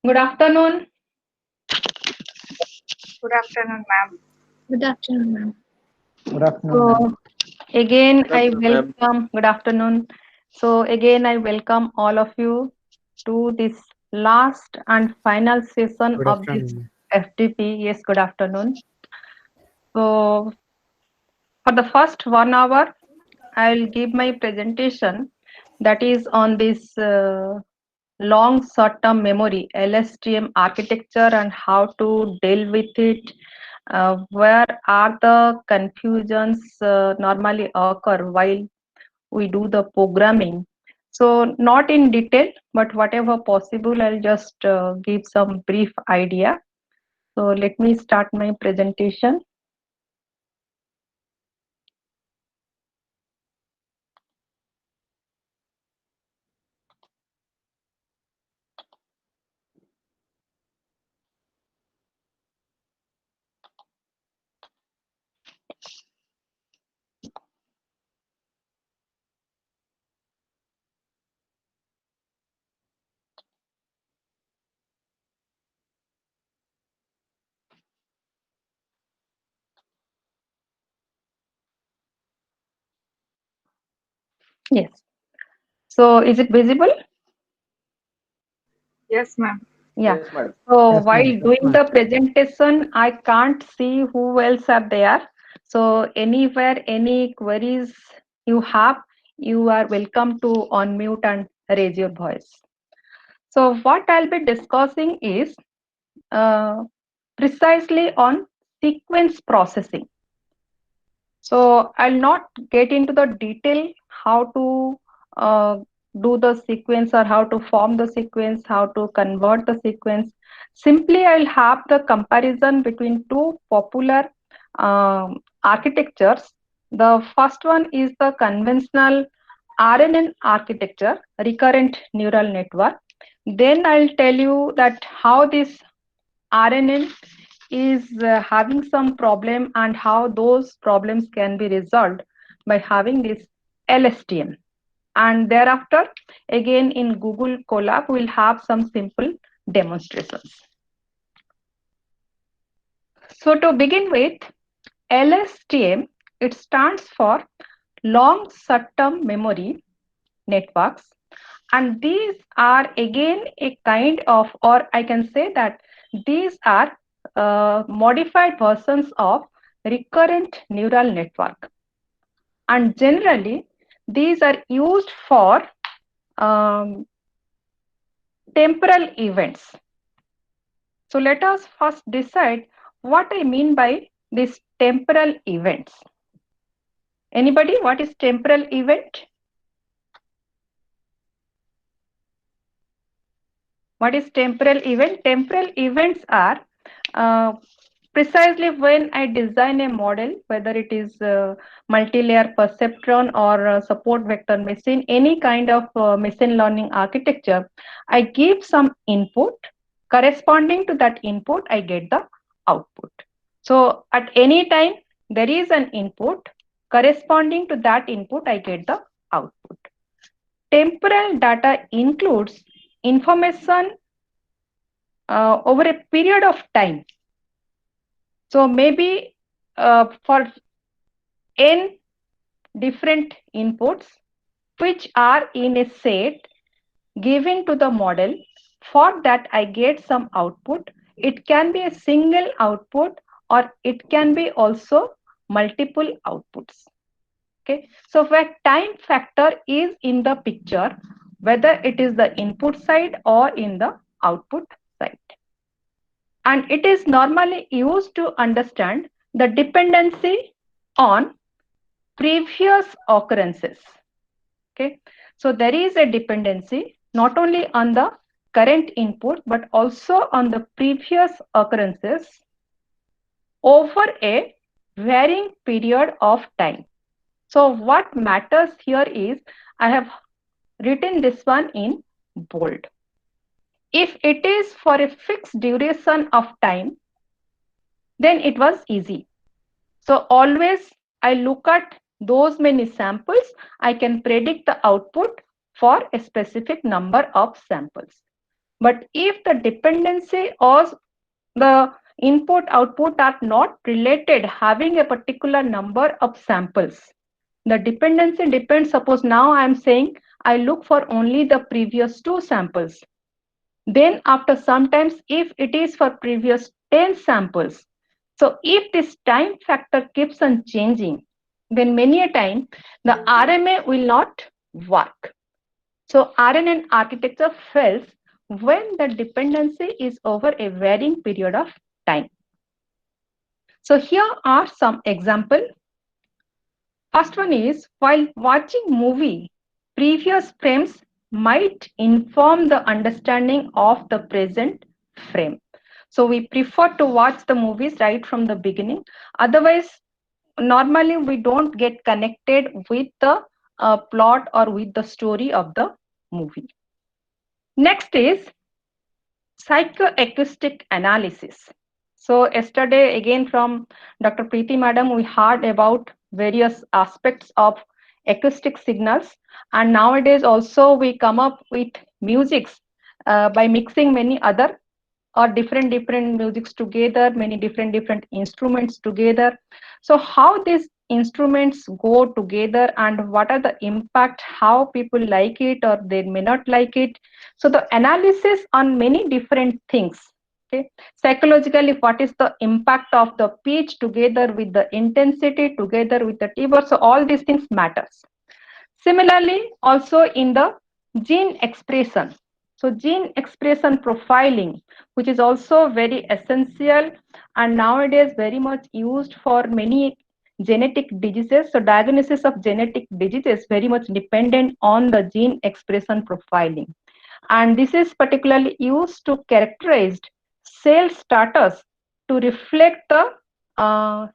Good afternoon. Good afternoon, ma'am. Good afternoon, ma'am. Good afternoon, ma'am. So again, Good I afternoon, ma'am. welcome. Good afternoon. So again, I welcome all of you to this last and final session Good of this afternoon, ma'am. FDP. Yes, good afternoon. So for the first 1 hour, I'll give my presentation that is on this long short-term memory LSTM architecture and how to deal with it. Where are the confusions normally occur while we do the programming? So not in detail, but whatever possible, I'll just give some brief idea. So let me start my presentation. Yes. So is it visible? Yes, ma'am. Yeah. Yes, madam. So Yes, while ma'am. Yes, doing ma'am. the presentation, I can't see who else are there. So anywhere, any queries you have, you are welcome to unmute and raise your voice. So what I'll be discussing is uh, precisely on sequence processing. So I'll not get into the detail how to uh, do the sequence or how to form the sequence, how to convert the sequence. Simply, I'll have the comparison between two popular architectures. The first one is the conventional RNN architecture, recurrent neural network. Then I'll tell you that how this RNN is having some problem and how those problems can be resolved by having this LSTM. And thereafter, again in Google Colab, we'll have some simple demonstrations. So to begin with, LSTM, it stands for long short-term memory networks, and these are again a kind of, or I can say that these are modified versions of recurrent neural network, and generally these are used for um, temporal events. So let us first decide what I mean by these temporal events. Anybody, what is temporal event? What is temporal event? Temporal events are uh, precisely when I design a model, whether it is multi-layer perceptron or support vector machine, any kind of machine learning architecture, I give some input. Corresponding to that input, I get the output. So at any time, there is an input. Corresponding to that input, I get the output. Temporal data includes information over a period of time. So maybe for n different inputs which are in a set given to the model, for that I get some output. It can be a single output or it can be also multiple outputs. Okay, so where time factor is in the picture, whether it is the input side or in the output side. And it is normally used to understand the dependency on previous occurrences. Okay, so there is a dependency not only on the current input but also on the previous occurrences over a varying period of time. So what matters here is I have written this one in bold. If it is for a fixed duration of time, then it was easy. So always I look at those many samples, I can predict the output for a specific number of samples. But if the dependency or the input output are not related, having a particular number of samples, the dependency depends. Suppose now I am saying I look for only the previous two samples. Then after sometimes if it is for previous 10 samples, so if this time factor keeps on changing, then many a time the RMA will not work. So RNN architecture fails when the dependency is over a varying period of time. So here are some examples. First one is, while watching movie, previous frames might inform the understanding of the present frame. So we prefer to watch the movies right from the beginning. Otherwise, normally we don't get connected with the plot or with the story of the movie. Next is psychoacoustic analysis. So yesterday again from Dr. Preeti Madam, we heard about various aspects of acoustic signals, and nowadays also we come up with musics by mixing many other or different musics together, many different instruments together. So how these instruments go together and what are the impact, how people like it or they may not like it. So the analysis on many different things. Okay, psychologically, what is the impact of the pitch together with the intensity together with the timbre? So all these things matters. Similarly, also in the gene expression. So gene expression profiling, which is also very essential and nowadays very much used for many genetic diseases. So diagnosis of genetic diseases very much dependent on the gene expression profiling. And this is particularly used to characterize cell status to reflect the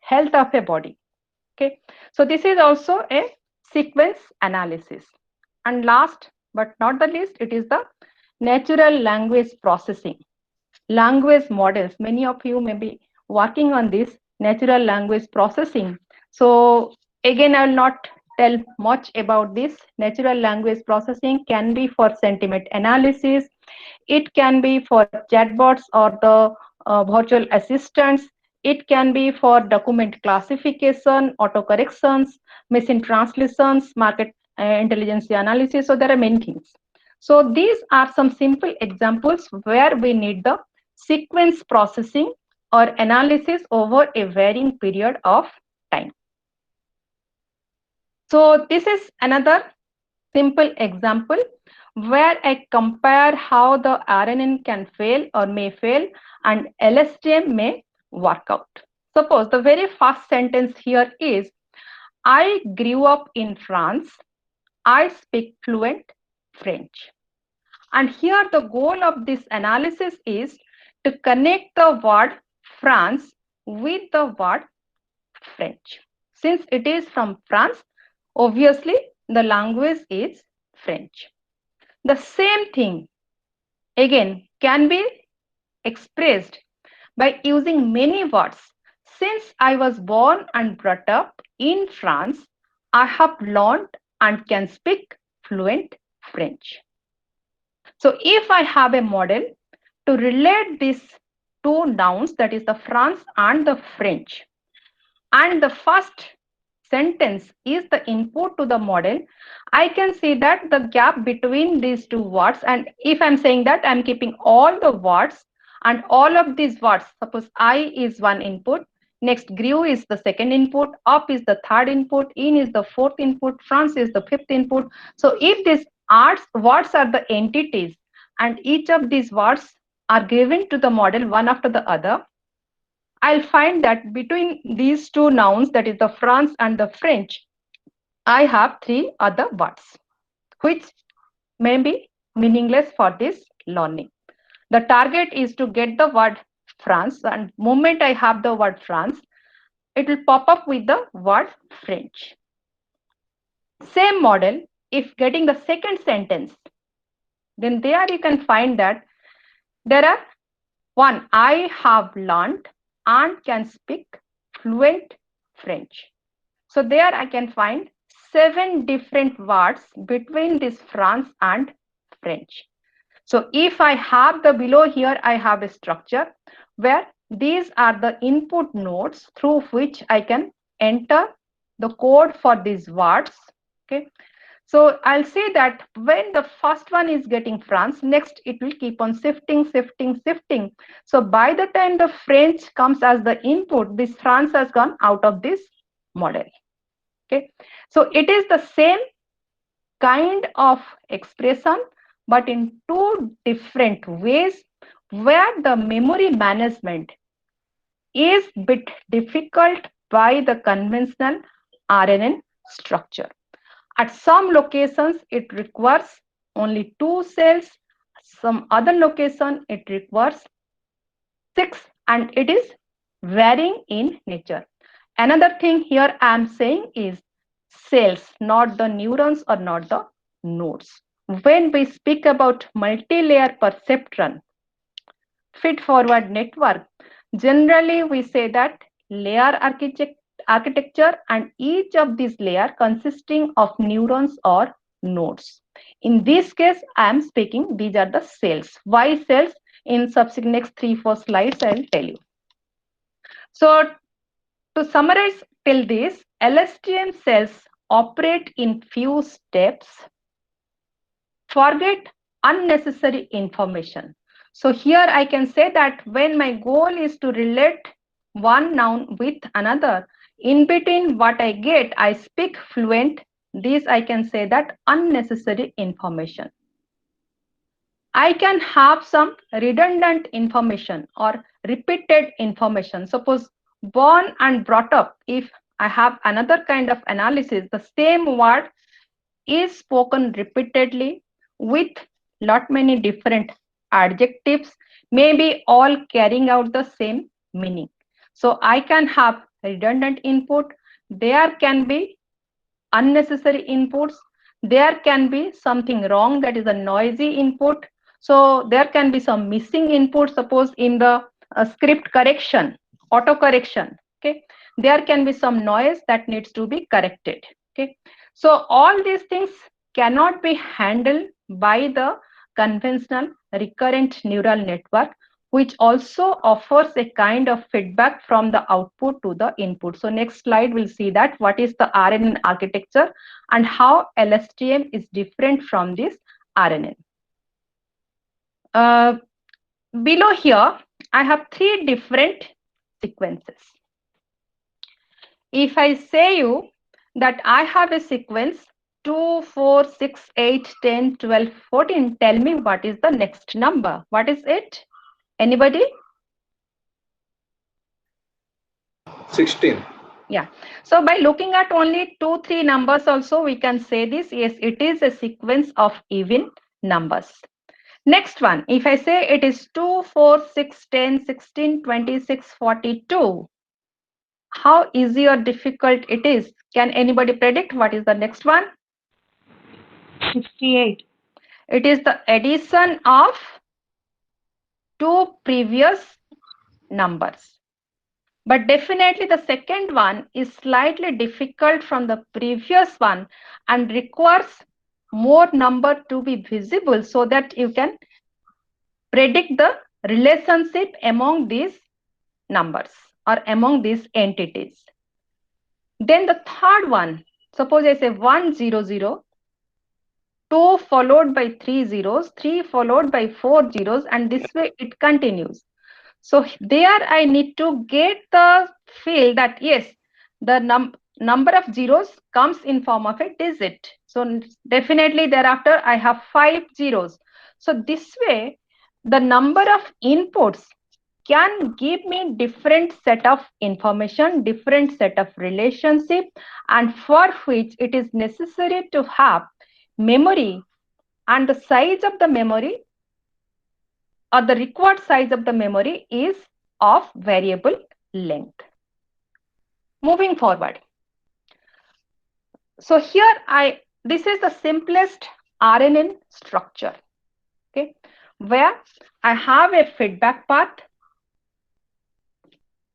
health of a body. Okay, so this is also a sequence analysis. And last but not the least, it is the natural language processing. Language models, many of you may be working on this natural language processing. So again, I will not tell much about this. Natural language processing can be for sentiment analysis, it can be for chatbots or the virtual assistants. It can be for document classification, autocorrections, machine translations, market intelligence analysis. So there are many things. So these are some simple examples where we need the sequence processing or analysis over a varying period of time. So this is another simple example where I compare how the RNN can fail or may fail and LSTM may work out. Suppose the very first sentence here is, I grew up in France. I speak fluent French. And here the goal of this analysis is to connect the word France with the word French. Since it is from France, obviously the language is French. The same thing again can be expressed by using many words. Since I was born and brought up in France, I have learned and can speak fluent French. So if I have a model to relate these two nouns, that is the France and the French, and the first sentence is the input to the model, I can see that the gap between these two words, and if I'm saying that I'm keeping all the words and all of these words, suppose I is one input, next grew is the second input, up is the third input, in is the fourth input, France is the fifth input. So if these words are the entities and each of these words are given to the model one after the other, I'll find that between these two nouns, that is the France and the French, I have three other words, which may be meaningless for this learning. The target is to get the word France, and moment I have the word France, it will pop up with the word French. Same model, if getting the second sentence, then there you can find that there are one, I have learned and can speak fluent French. So there I can find 7 different words between this France and French. So if I have the below here, I have a structure where these are the input nodes through which I can enter the code for these words. Okay. So I'll say that when the first one is getting France, next it will keep on shifting, shifting, shifting. So by the time the French comes as the input, this France has gone out of this model. Okay. So it is the same kind of expression, but in two different ways where the memory management is bit difficult by the conventional RNN structure. At some locations, it requires only 2 cells. Some other location, it requires 6, and it is varying in nature. Another thing here I am saying is cells, not the neurons or not the nodes. When we speak about multi-layer perceptron, feed-forward network, generally we say that layer architecture, and each of these layers consisting of neurons or nodes. In this case, I am speaking, these are the cells. Why cells? In subsequent next 3-4 slides, I will tell you. So to summarize till this, LSTM cells operate in few steps, forget unnecessary information. So here I can say that when my goal is to relate one noun with another, in between what I get, I speak fluent. This I can say that unnecessary information. I can have some redundant information or repeated information. Suppose born and brought up, if I have another kind of analysis, the same word is spoken repeatedly with lot many different adjectives, maybe all carrying out the same meaning. So I can have redundant input. There can be unnecessary inputs. There can be something wrong, that is a noisy input. So there can be some missing input. Suppose in the script correction, auto correction, okay, there can be some noise that needs to be corrected. Okay, so all these things cannot be handled by the conventional recurrent neural network, which also offers a kind of feedback from the output to the input. So next slide will see that what is the RNN architecture and how LSTM is different from this RNN. Below here, I have 3 different sequences. If I say you that I have a sequence 2, 4, 6, 8, 10, 12, 14, tell me what is the next number. What is it? Anybody? 16. Yeah. So by looking at only 2, 3 numbers also, we can say this, yes, it is a sequence of even numbers. Next one, if I say it is 2, 4, 6, 10, 16, 26, 42, how easy or difficult it is? Can anybody predict what is the next one? 68. It is the addition of 2 previous numbers. But definitely the second one is slightly difficult from the previous one and requires more number to be visible so that you can predict the relationship among these numbers or among these entities. Then the third one, suppose I say 1, 0, 0, 2 followed by 3 zeros, 3 followed by 4 zeros, and this way it continues. So there I need to get the feel that yes, the number of zeros comes in form of a digit. So definitely thereafter I have 5 zeros. So this way the number of inputs can give me different set of information, different set of relationship, and for which it is necessary to have memory, and the size of the memory or the required size of the memory is of variable length. Moving forward. So here this is the simplest RNN structure, okay, where I have a feedback path,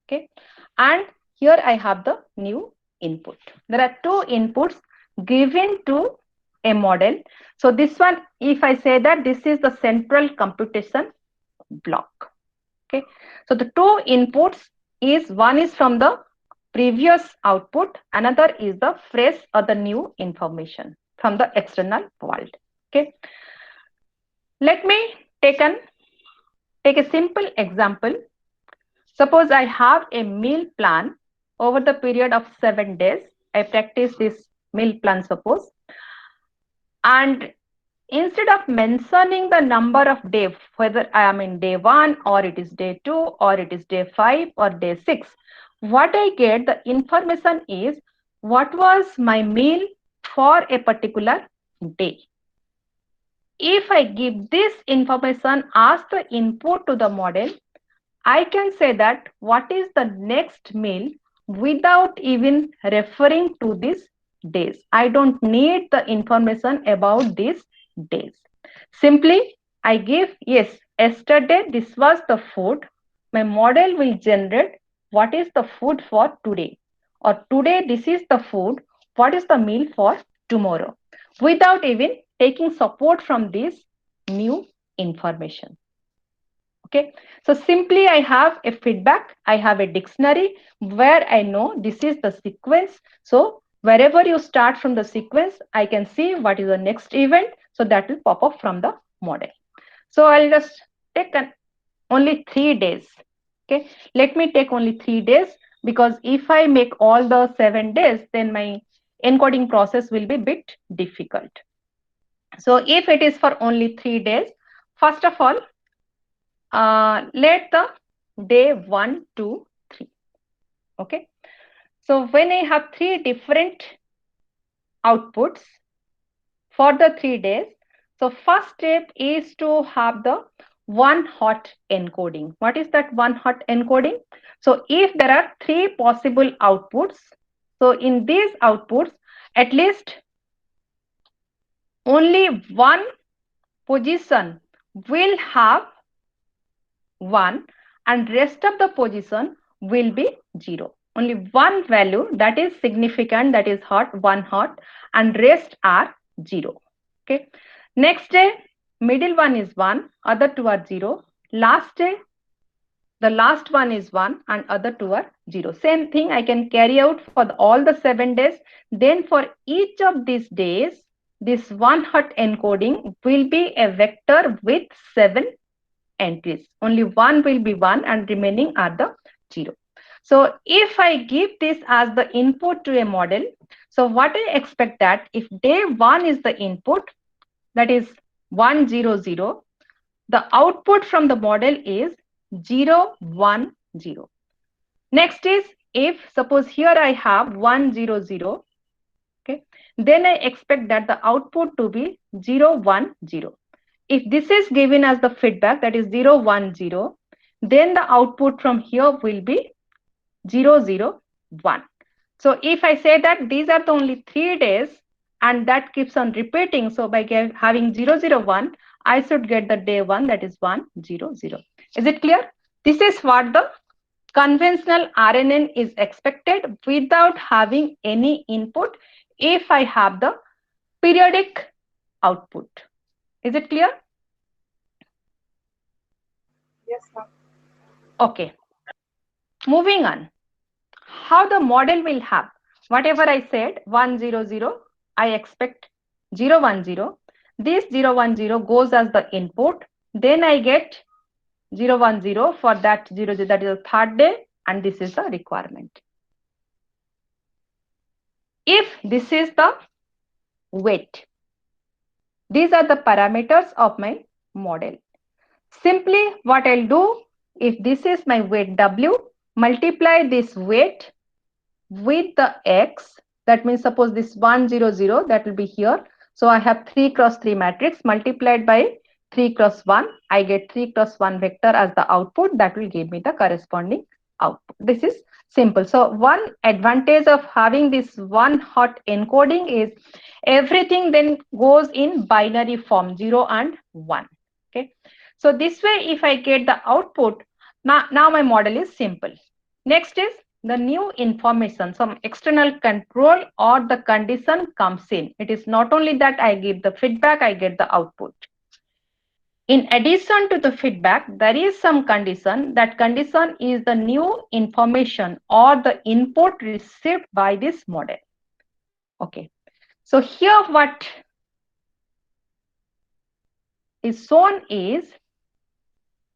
okay, and here I have the new input. There are 2 inputs given to a model. So this one, if I say that this is the central computation block. Okay, so the two inputs is one is from the previous output, another is the fresh or the new information from the external world. Okay, let me take a simple example. Suppose I have a meal plan over the period of 7 days. I practice this meal plan, suppose, and instead of mentioning the number of days, whether I am in day 1 or it is day 2 or it is day 5 or day 6, what I get the information is what was my meal for a particular day. If I give this information as the input to the model, I can say that what is the next meal without even referring to these days. I don't need the information about these days. Simply, I give, yes, yesterday this was the food. My model will generate what is the food for today. Or today this is the food. What is the meal for tomorrow? Without even taking support from this new information. Okay, so simply I have a feedback, I have a dictionary where I know this is the sequence. So wherever you start from the sequence, I can see what is the next event. So that will pop up from the model. So I'll just take only 3 days. Okay, let me take only 3 days, because if I make all the 7 days, then my encoding process will be a bit difficult. So if it is for only 3 days, first of all, let the day 1, 2, 3. Okay, so when I have 3 different outputs for the 3 days, so first step is to have the one hot encoding. What is that one hot encoding? So if there are 3 possible outputs, so in these outputs, at least only one position will have 1 and rest of the position will be 0. Only one value that is significant, that is hot, one hot, and rest are 0. Okay. Next day, middle one is 1, other 2 are 0. Last day, the last one is 1 and other 2 are 0. Same thing I can carry out for all the 7 days. Then for each of these days, this one hot encoding will be a vector with 7 entries. Only one will be 1 and remaining are the 0. So if I give this as the input to a model, so what I expect that if day 1 is the input, that is 1, 0, 0, the output from the model is 0, 1, 0. Next is, if suppose here I have 1, 0, 0, okay, then I expect that the output to be 0, 1, 0. If this is given as the feedback, that is 0, 1, 0, then the output from here will be 0, 0, 1. So if I say that these are the only 3 days and that keeps on repeating, so by having 0, 0, 1, I should get the day 1, that is 1, 0, 0. Is it clear? This is what the conventional RNN is expected without having any input if I have the periodic output. Is it clear? Yes, ma'am. Okay. Moving on. How the model will have, whatever I said, 1, 0, 0, I expect 0, 1, 0. This 0, 1, 0 goes as the input. Then I get 0, 1, 0 for that 0, 0, that is the third day, and this is the requirement. If this is the weight, these are the parameters of my model. Simply what I'll do, if this is my weight W, multiply this weight with the X, that means suppose this 1, 0, 0, that will be here. So I have 3 cross 3 matrix multiplied by 3 cross 1. I get 3 cross 1 vector as the output, that will give me the corresponding output. This is simple. So one advantage of having this one hot encoding is everything then goes in binary form, 0 and 1. Okay. So this way, if I get the output, now my model is simple. Next is the new information, some external control or the condition comes in. It is not only that I give the feedback, I get the output. In addition to the feedback, there is some condition. That condition is the new information or the input received by this model. Okay. So here what is shown is,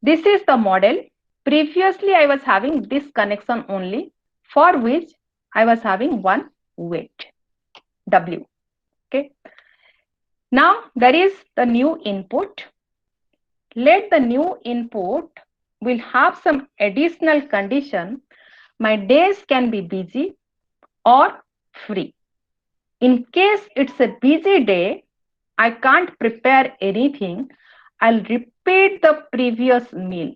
this is the model. Previously, I was having this connection only, for which I was having one weight, W. Okay. Now there is the new input. Let the new input will have some additional condition. My days can be busy or free. In case it's a busy day, I can't prepare anything. I'll repeat the previous meal.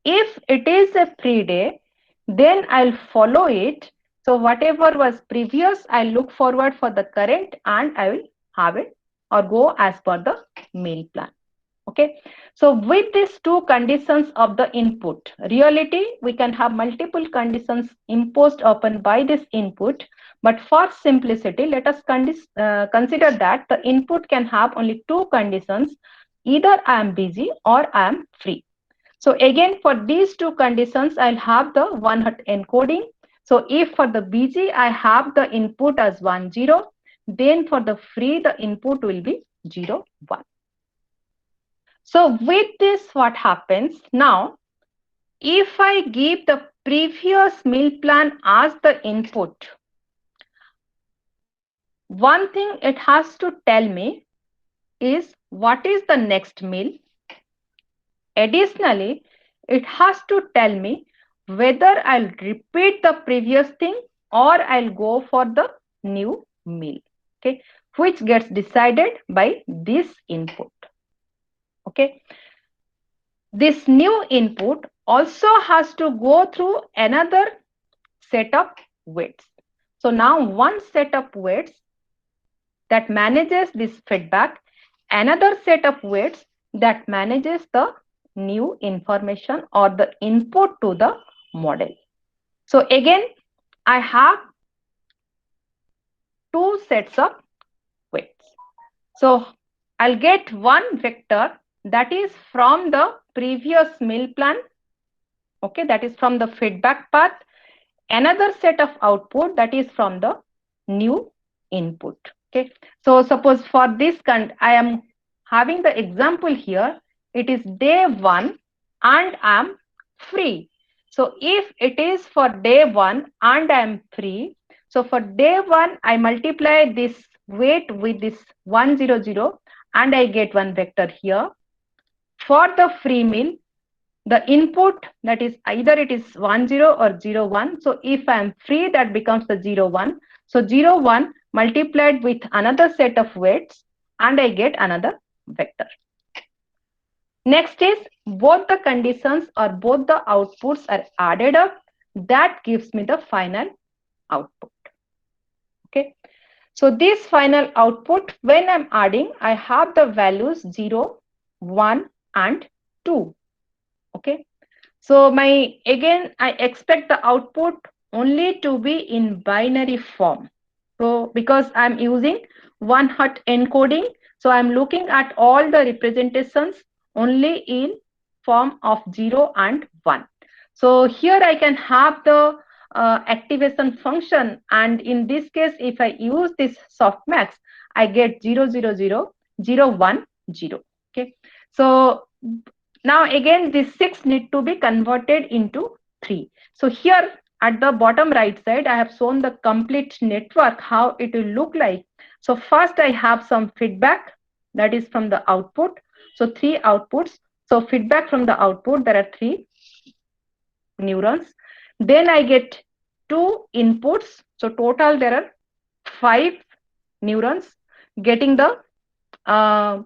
If it is a free day, then I'll follow it. So whatever was previous, I'll look forward for the current and I will have it or go as per the meal plan. Okay. So with these two conditions of the input, reality, we can have multiple conditions imposed upon by this input. But for simplicity, let us consider that the input can have only two conditions. Either I am busy or I am free. So again, for these two conditions, I'll have the one-hot encoding. So if for the busy, I have the input as 1, 0, then for the free, the input will be 0, 1. So with this, what happens now, if I give the previous meal plan as the input, one thing it has to tell me is what is the next meal. Additionally, it has to tell me whether I'll repeat the previous thing or I'll go for the new meal, okay, which gets decided by this input. Okay. This new input also has to go through another set of weights. So now one set of weights that manages this feedback, another set of weights that manages the new information or the input to the model. So again, I have two sets of weights. So I'll get one vector that is from the previous meal plan. Okay, that is from the feedback path. Another set of output that is from the new input. Okay, so suppose for this I am having the example here. It is day 1 and I am free. So if it is for day 1 and I am free, so for day 1 I multiply this weight with this 100 and I get one vector here. For the free meal, the input, that is either it is 10 or 01. So if I am free, that becomes the 01. So 01 multiplied with another set of weights and I get another vector. Next is both the conditions or both the outputs are added up. That gives me the final output. Okay. So this final output, when I'm adding, I have the values 0, 1 and 2. Okay. So again, I expect the output only to be in binary form. So because I'm using one-hot encoding, so I'm looking at all the representations only in form of 0 and 1. So here I can have the activation function, and in this case, if I use this softmax, I get 0, 0, 0, 0, 1, 0. Okay. So now again, this 6 need to be converted into 3. So here at the bottom right side, I have shown the complete network, how it will look like. So first I have some feedback that is from the output. So 3 outputs. So feedback from the output, there are 3 neurons. Then I get 2 inputs. So total there are 5 neurons getting the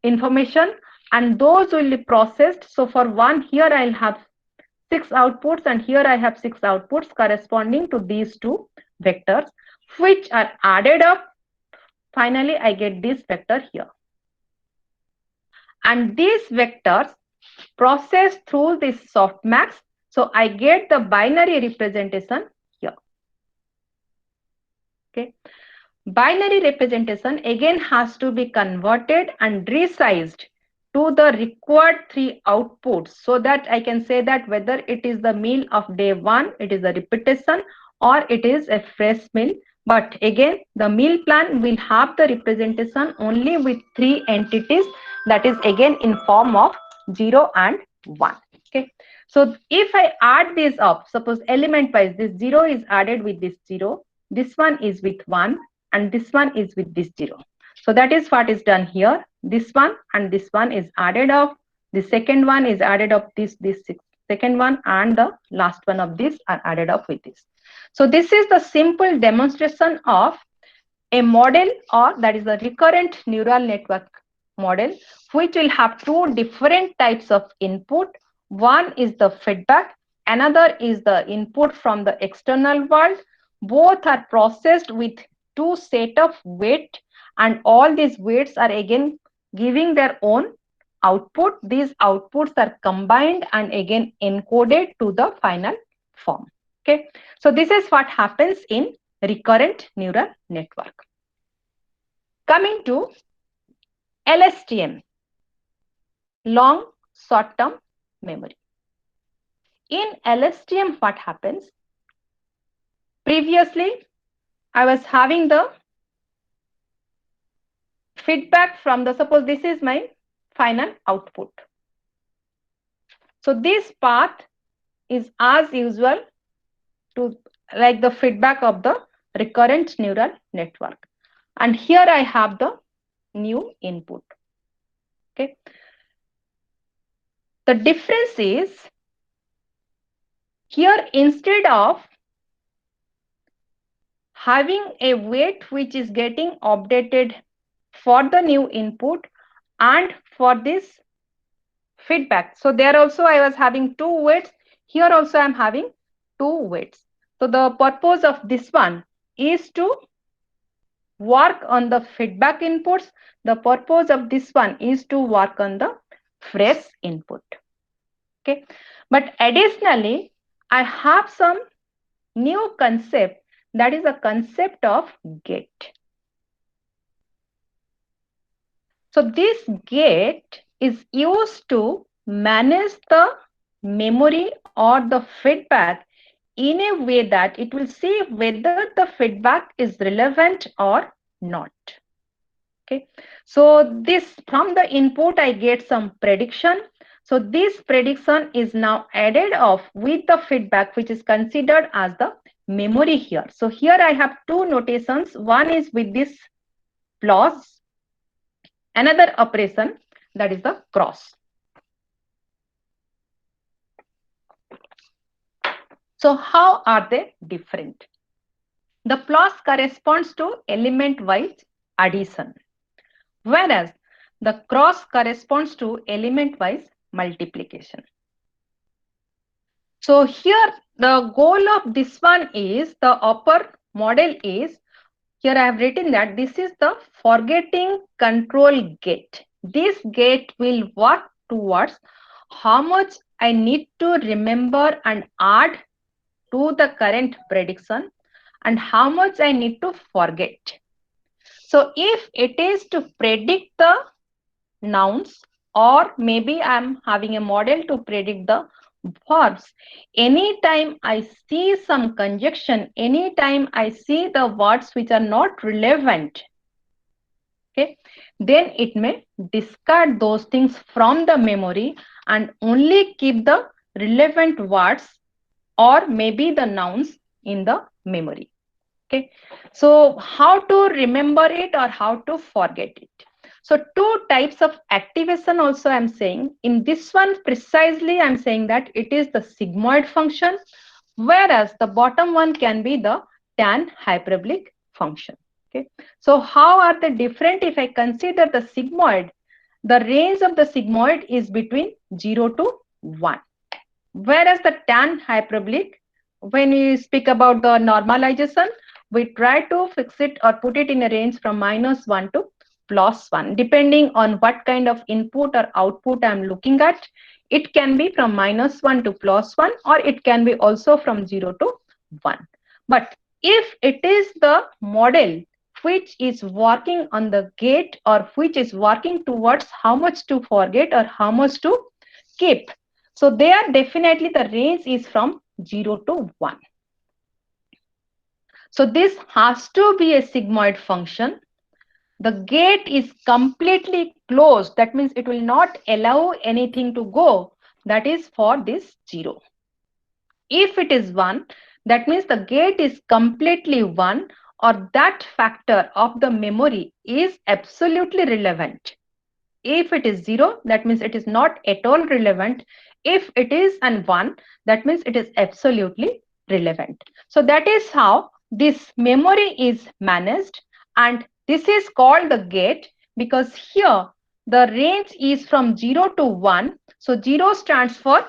information, and those will be processed. So for one, here I'll have 6 outputs and here I have 6 outputs corresponding to these 2 vectors, which are added up. Finally, I get this vector here. And these vectors process through this softmax. So I get the binary representation here. Okay. Binary representation again has to be converted and resized to the required 3 outputs, so that I can say that whether it is the meal of day 1, it is a repetition, or it is a fresh meal. But again, the meal plan will have the representation only with 3 entities, that is again in form of 0 and 1. Okay. So if I add this up, suppose element wise, this 0 is added with this 0, this one is with 1, and this one is with this 0. So that is what is done here. This one and this one is added up. The second one is added up this second one, and the last one of this are added up with this. So this is the simple demonstration of a model, or that is a recurrent neural network model, which will have 2 different types of input. One is the feedback, another is the input from the external world. Both are processed with 2 set of weight, and all these weights are again giving their own output. These outputs are combined and again encoded to the final form. Okay, so this is what happens in recurrent neural network. Coming to LSTM, long short-term memory. In LSTM, what happens? Previously, I was having the feedback from the, suppose this is my final output. So this path is as usual to like the feedback of the recurrent neural network. And here I have the new input. Okay. The difference is here, instead of having a weight which is getting updated for the new input and for this feedback. So there also I was having 2 weights. Here also I am having 2 weights. So the purpose of this one is to work on the feedback inputs. The purpose of this one is to work on the fresh input. Okay. But additionally, I have some new concept, that is a concept of gate. So this gate is used to manage the memory or the feedback in a way that it will see whether the feedback is relevant or not. Okay. So this, from the input I get some prediction. So this prediction is now added off with the feedback, which is considered as the memory here. So here I have 2 notations. One is with this plus, another operation, that is the cross. So how are they different? The plus corresponds to element-wise addition, whereas the cross corresponds to element-wise multiplication. So here the goal of this one is, the upper model is, here I have written that this is the forgetting control gate. This gate will work towards how much I need to remember and add to the current prediction and how much I need to forget. So if it is to predict the nouns, or maybe I'm having a model to predict the verbs, anytime I see some conjunction, anytime I see the words which are not relevant, okay, then it may discard those things from the memory and only keep the relevant words or maybe the nouns in the memory. Okay, so how to remember it or how to forget it? So 2 types of activation also I'm saying. In this one precisely I'm saying that it is the sigmoid function, whereas the bottom one can be the tan hyperbolic function. Okay, so how are they different? If I consider the sigmoid, the range of the sigmoid is between 0 to 1, whereas the tan hyperbolic, when we speak about the normalization, we try to fix it or put it in a range from -1 to +1, depending on what kind of input or output I'm looking at. It can be from -1 to +1, or it can be also from 0 to 1. But if it is the model which is working on the gate, or which is working towards how much to forget or how much to keep, so there definitely the range is from 0 to 1. So this has to be a sigmoid function. The gate is completely closed. That means it will not allow anything to go. That is for this 0. If it is 1, that means the gate is completely 1, or that factor of the memory is absolutely relevant. If it is 0, that means it is not at all relevant. If it is an 1, that means it is absolutely relevant. So that is how this memory is managed, and this is called the gate because here the range is from 0 to 1. So 0 stands for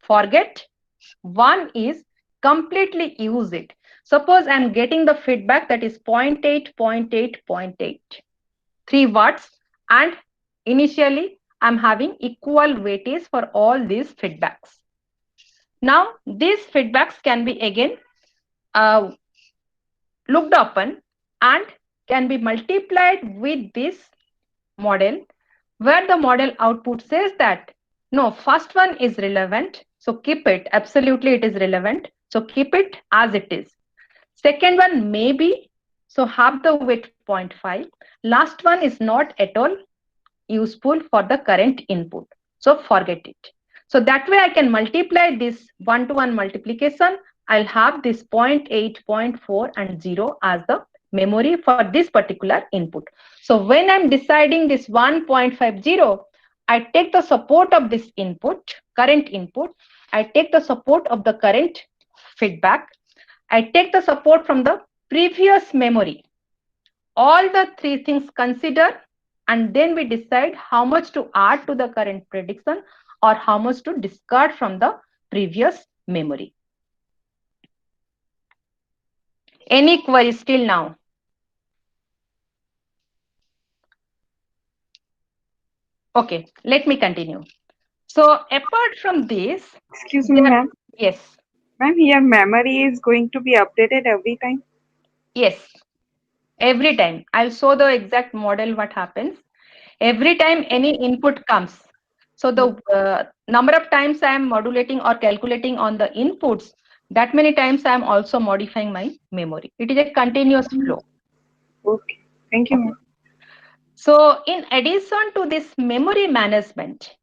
forget, 1 is completely use it. Suppose I am getting the feedback that is 0.8, 0.8, 0.8, 3 watts, and initially I'm having equal weightage for all these feedbacks. Now these feedbacks can be again looked upon and can be multiplied with this model, where the model output says that no, first one is relevant, so keep it, absolutely it is relevant, so keep it as it is. Second one maybe, so have the weight 0.5. Last one is not at all useful for the current input, so forget it. So that way I can multiply this one-to-one multiplication. I'll have this 0.8, 0.4 and 0 as the memory for this particular input. So when I'm deciding this 1.50, I take the support of this input, current input. I take the support of the current feedback. I take the support from the previous memory. All the three things consider, and then we decide how much to add to the current prediction or how much to discard from the previous memory. Any queries till now? Okay, let me continue. So apart from this, Excuse me, ma'am. yes. Ma'am, here memory is going to be updated every time? Yes, every time. I'll show the exact model what happens. Every time any input comes. So the number of times I am modulating or calculating on the inputs, that many times I am also modifying my memory. It is a continuous flow. Okay, thank you, ma'am. So in addition to this memory management,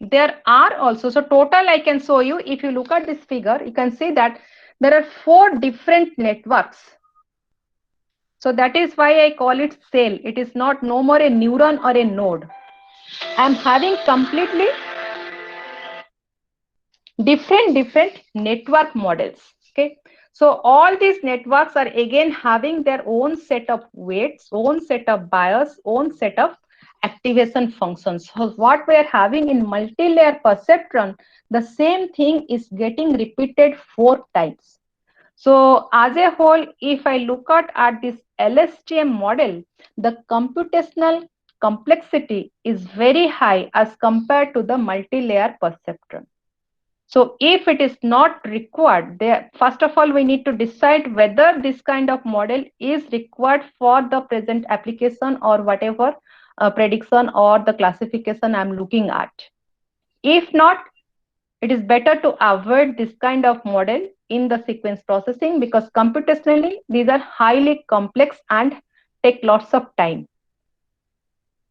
there are also, so total I can show you, if you look at this figure, you can see that there are 4 different networks. So that is why I call it cell. It is not no more a neuron or a node. I am having completely different network models. Okay, so all these networks are again having their own set of weights, own set of bias, own set of activation functions. So what we are having in multi-layer perceptron, the same thing is getting repeated 4 times. So as a whole, if I look at this LSTM model, the computational complexity is very high as compared to the multi-layer perceptron. So if it is not required, there, first of all, we need to decide whether this kind of model is required for the present application or whatever prediction or the classification I'm looking at. If not, it is better to avoid this kind of model in the sequence processing, because computationally these are highly complex and take lots of time.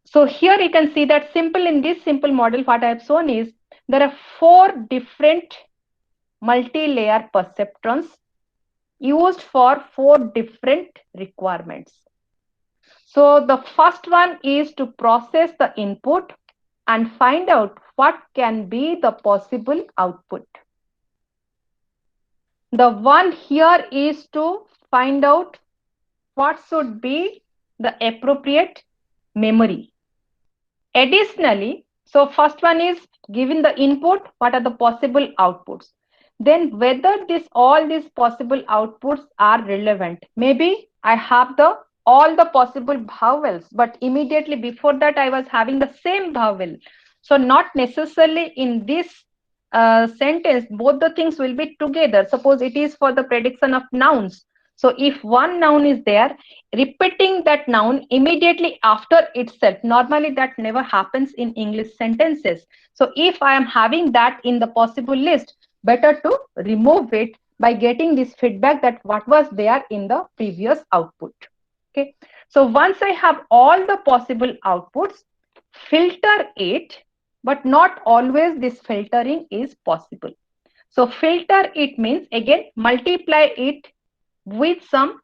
So here you can see that simple, in this simple model what I have shown is there are 4 different multi-layer perceptrons used for 4 different requirements. So the first one is to process the input and find out what can be the possible output. The one here is to find out what should be the appropriate memory. Additionally, so first one is given the input, what are the possible outputs. Then whether all these possible outputs are relevant. Maybe I have all the possible vowels, but immediately before that I was having the same vowel. So not necessarily in this sentence, both the things will be together. Suppose it is for the prediction of nouns. So if one noun is there, repeating that noun immediately after itself, normally that never happens in English sentences. So if I am having that in the possible list, better to remove it by getting this feedback that what was there in the previous output. Okay. So once I have all the possible outputs, filter it, but not always this filtering is possible. So filter it means again multiply it with some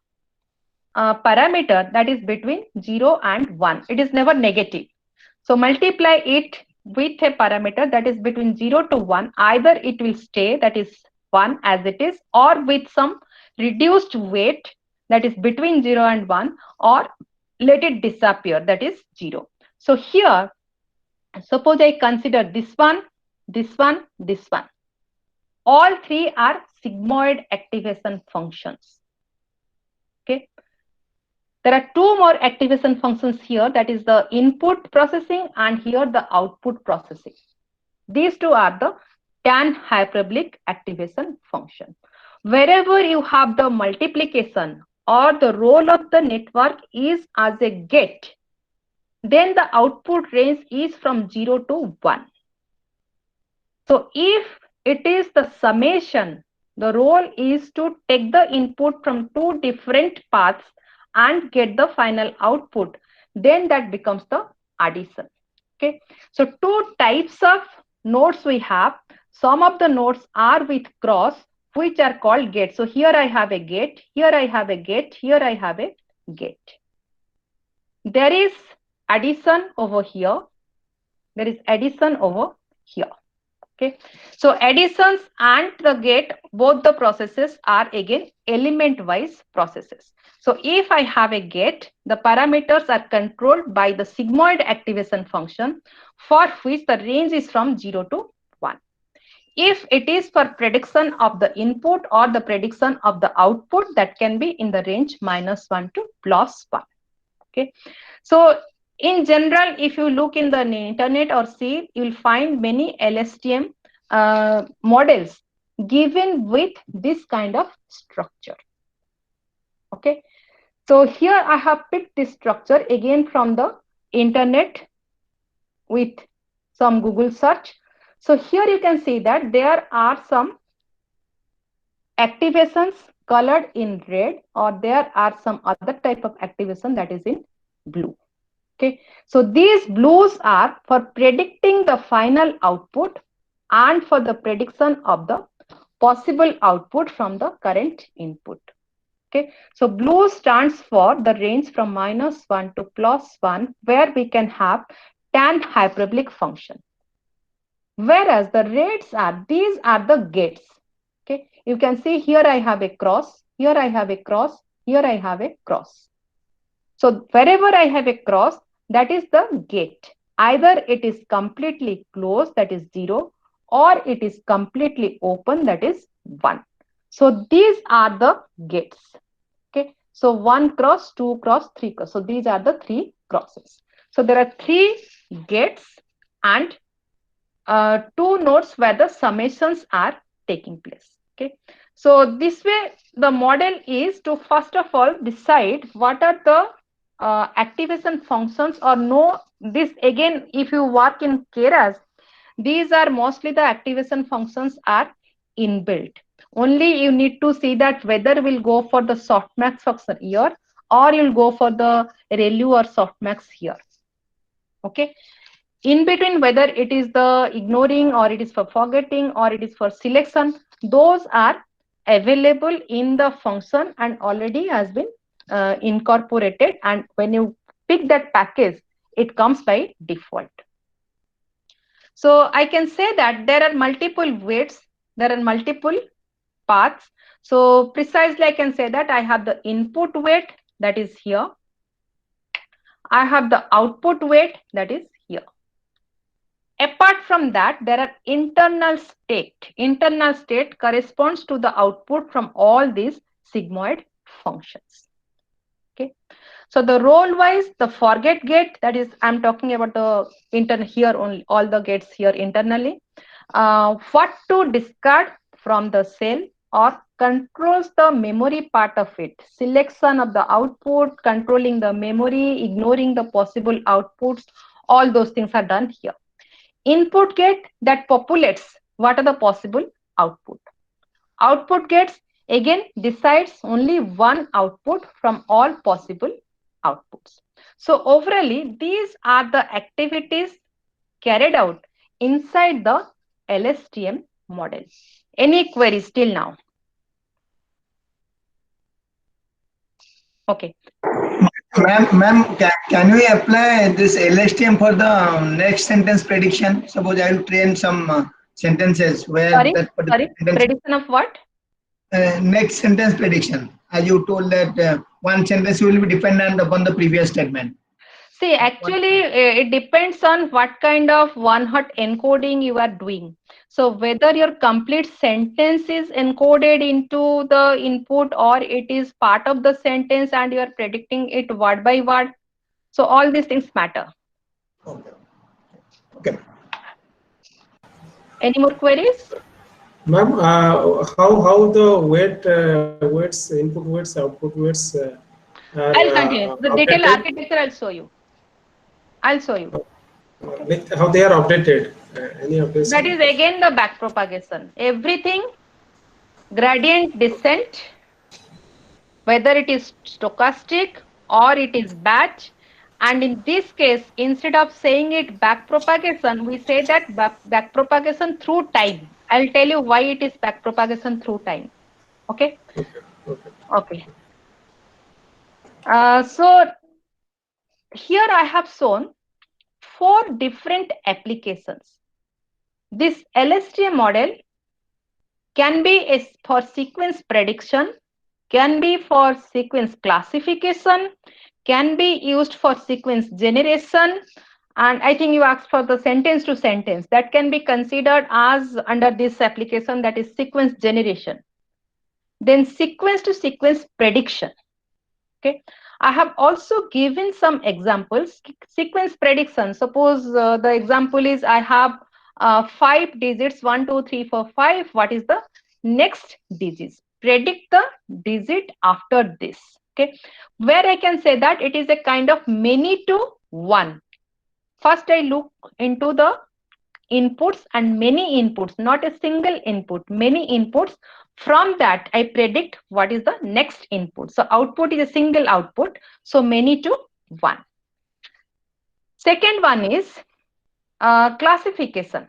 parameter that is between 0 and 1. It is never negative. So multiply it with a parameter that is between 0 to 1. Either it will stay, that is 1 as it is, or with some reduced weight that is between 0 and 1, or let it disappear, that is 0. So here, suppose I consider this one, this one, this one. All three are sigmoid activation functions. Okay. There are two more activation functions here, that is the input processing and here the output processing. These two are the tan hyperbolic activation function. Wherever you have the multiplication or the role of the network is as a get, then the output range is from 0 to 1. So if it is the summation, the role is to take the input from two different paths and get the final output. Then that becomes the addition. Okay. So two types of nodes we have. Some of the nodes are with cross, which are called gates. So here I have a gate, here I have a gate, here I have a gate. There is addition over here. There is addition over here. Okay. So additions and the gate, both the processes are again element wise processes. So if I have a gate, the parameters are controlled by the sigmoid activation function, for which the range is from 0 to 1. If it is for prediction of the input or the prediction of the output, that can be in the range -1 to +1. Okay. So in general, if you look in the internet or see, you will find many LSTM models given with this kind of structure. Okay. So here I have picked this structure again from the internet with some Google search. So here you can see that there are some activations colored in red, or there are some other type of activation that is in blue. Okay, so these blues are for predicting the final output and for the prediction of the possible output from the current input. Okay, so blue stands for the range from -1 to +1, where we can have tan hyperbolic function. Whereas the reds are, these are the gates. Okay, you can see here I have a cross, here I have a cross, here I have a cross. So wherever I have a cross, that is the gate. Either it is completely closed, that is 0, or it is completely open, that is 1. So these are the gates. Okay. So 1 cross, 2 cross, 3 cross. So these are the 3 crosses. So there are 3 gates and 2 nodes where the summations are taking place. Okay. So this way the model is to first of all decide what are the activation functions, or no, this again, if you work in Keras, these are mostly the activation functions are inbuilt. Only you need to see that whether we'll go for the softmax function here, or you'll go for the ReLU or softmax here. Okay. In between, whether it is the ignoring, or it is for forgetting, or it is for selection, those are available in the function and already has been incorporated, and when you pick that package, it comes by default. So I can say that there are multiple weights, there are multiple paths. So precisely I can say that I have the input weight, that is here. I have the output weight, that is here. Apart from that, there are internal state. Internal state corresponds to the output from all these sigmoid functions. Okay. So the role wise, the forget gate, that is, I'm talking about the here only, all the gates here internally. What to discard from the cell, or controls the memory part of it. Selection of the output, controlling the memory, ignoring the possible outputs, all those things are done here. Input gate, that populates what are the possible output. Output gates again decides only one output from all possible outputs. So overall, these are the activities carried out inside the LSTM model. Any queries till now? Okay. Ma'am, can we apply this LSTM for the next sentence prediction? Suppose I will train some sentences where Sorry, that particular sentence, prediction of what? next sentence prediction. As you told that one sentence will be dependent upon the previous statement. See, actually, it depends on what kind of one-hot encoding you are doing. So whether your complete sentence is encoded into the input, or it is part of the sentence and you are predicting it word by word. So all these things matter. Okay. Okay. Any more queries? Ma'am, how the weights, input weights, output weights are I'll continue. The detailed updated? architecture I'll show you. I'll show you. Like how they are updated? Any updates? That is again the backpropagation. Everything, gradient descent, whether it is stochastic or it is batch. And in this case, instead of saying it backpropagation, we say that backpropagation through time. I'll tell you why it is backpropagation through time. Okay? Okay. So here I have shown 4 different applications. This LSTM model can be for sequence prediction, can be for sequence classification, can be used for sequence generation, and I think you asked for the sentence to sentence. That can be considered as under this application, that is sequence generation. Then sequence to sequence prediction. Okay. I have also given some examples. Sequence prediction. Suppose the example is I have 5 digits, 1, 2, 3, 4, 5. What is the next digits? Predict the digit after this. Okay. Where I can say that it is a kind of many to one. First, I look into the inputs and many inputs, not a single input, many inputs. From that, I predict what is the next input. So output is a single output. So many to one. Second one is classification.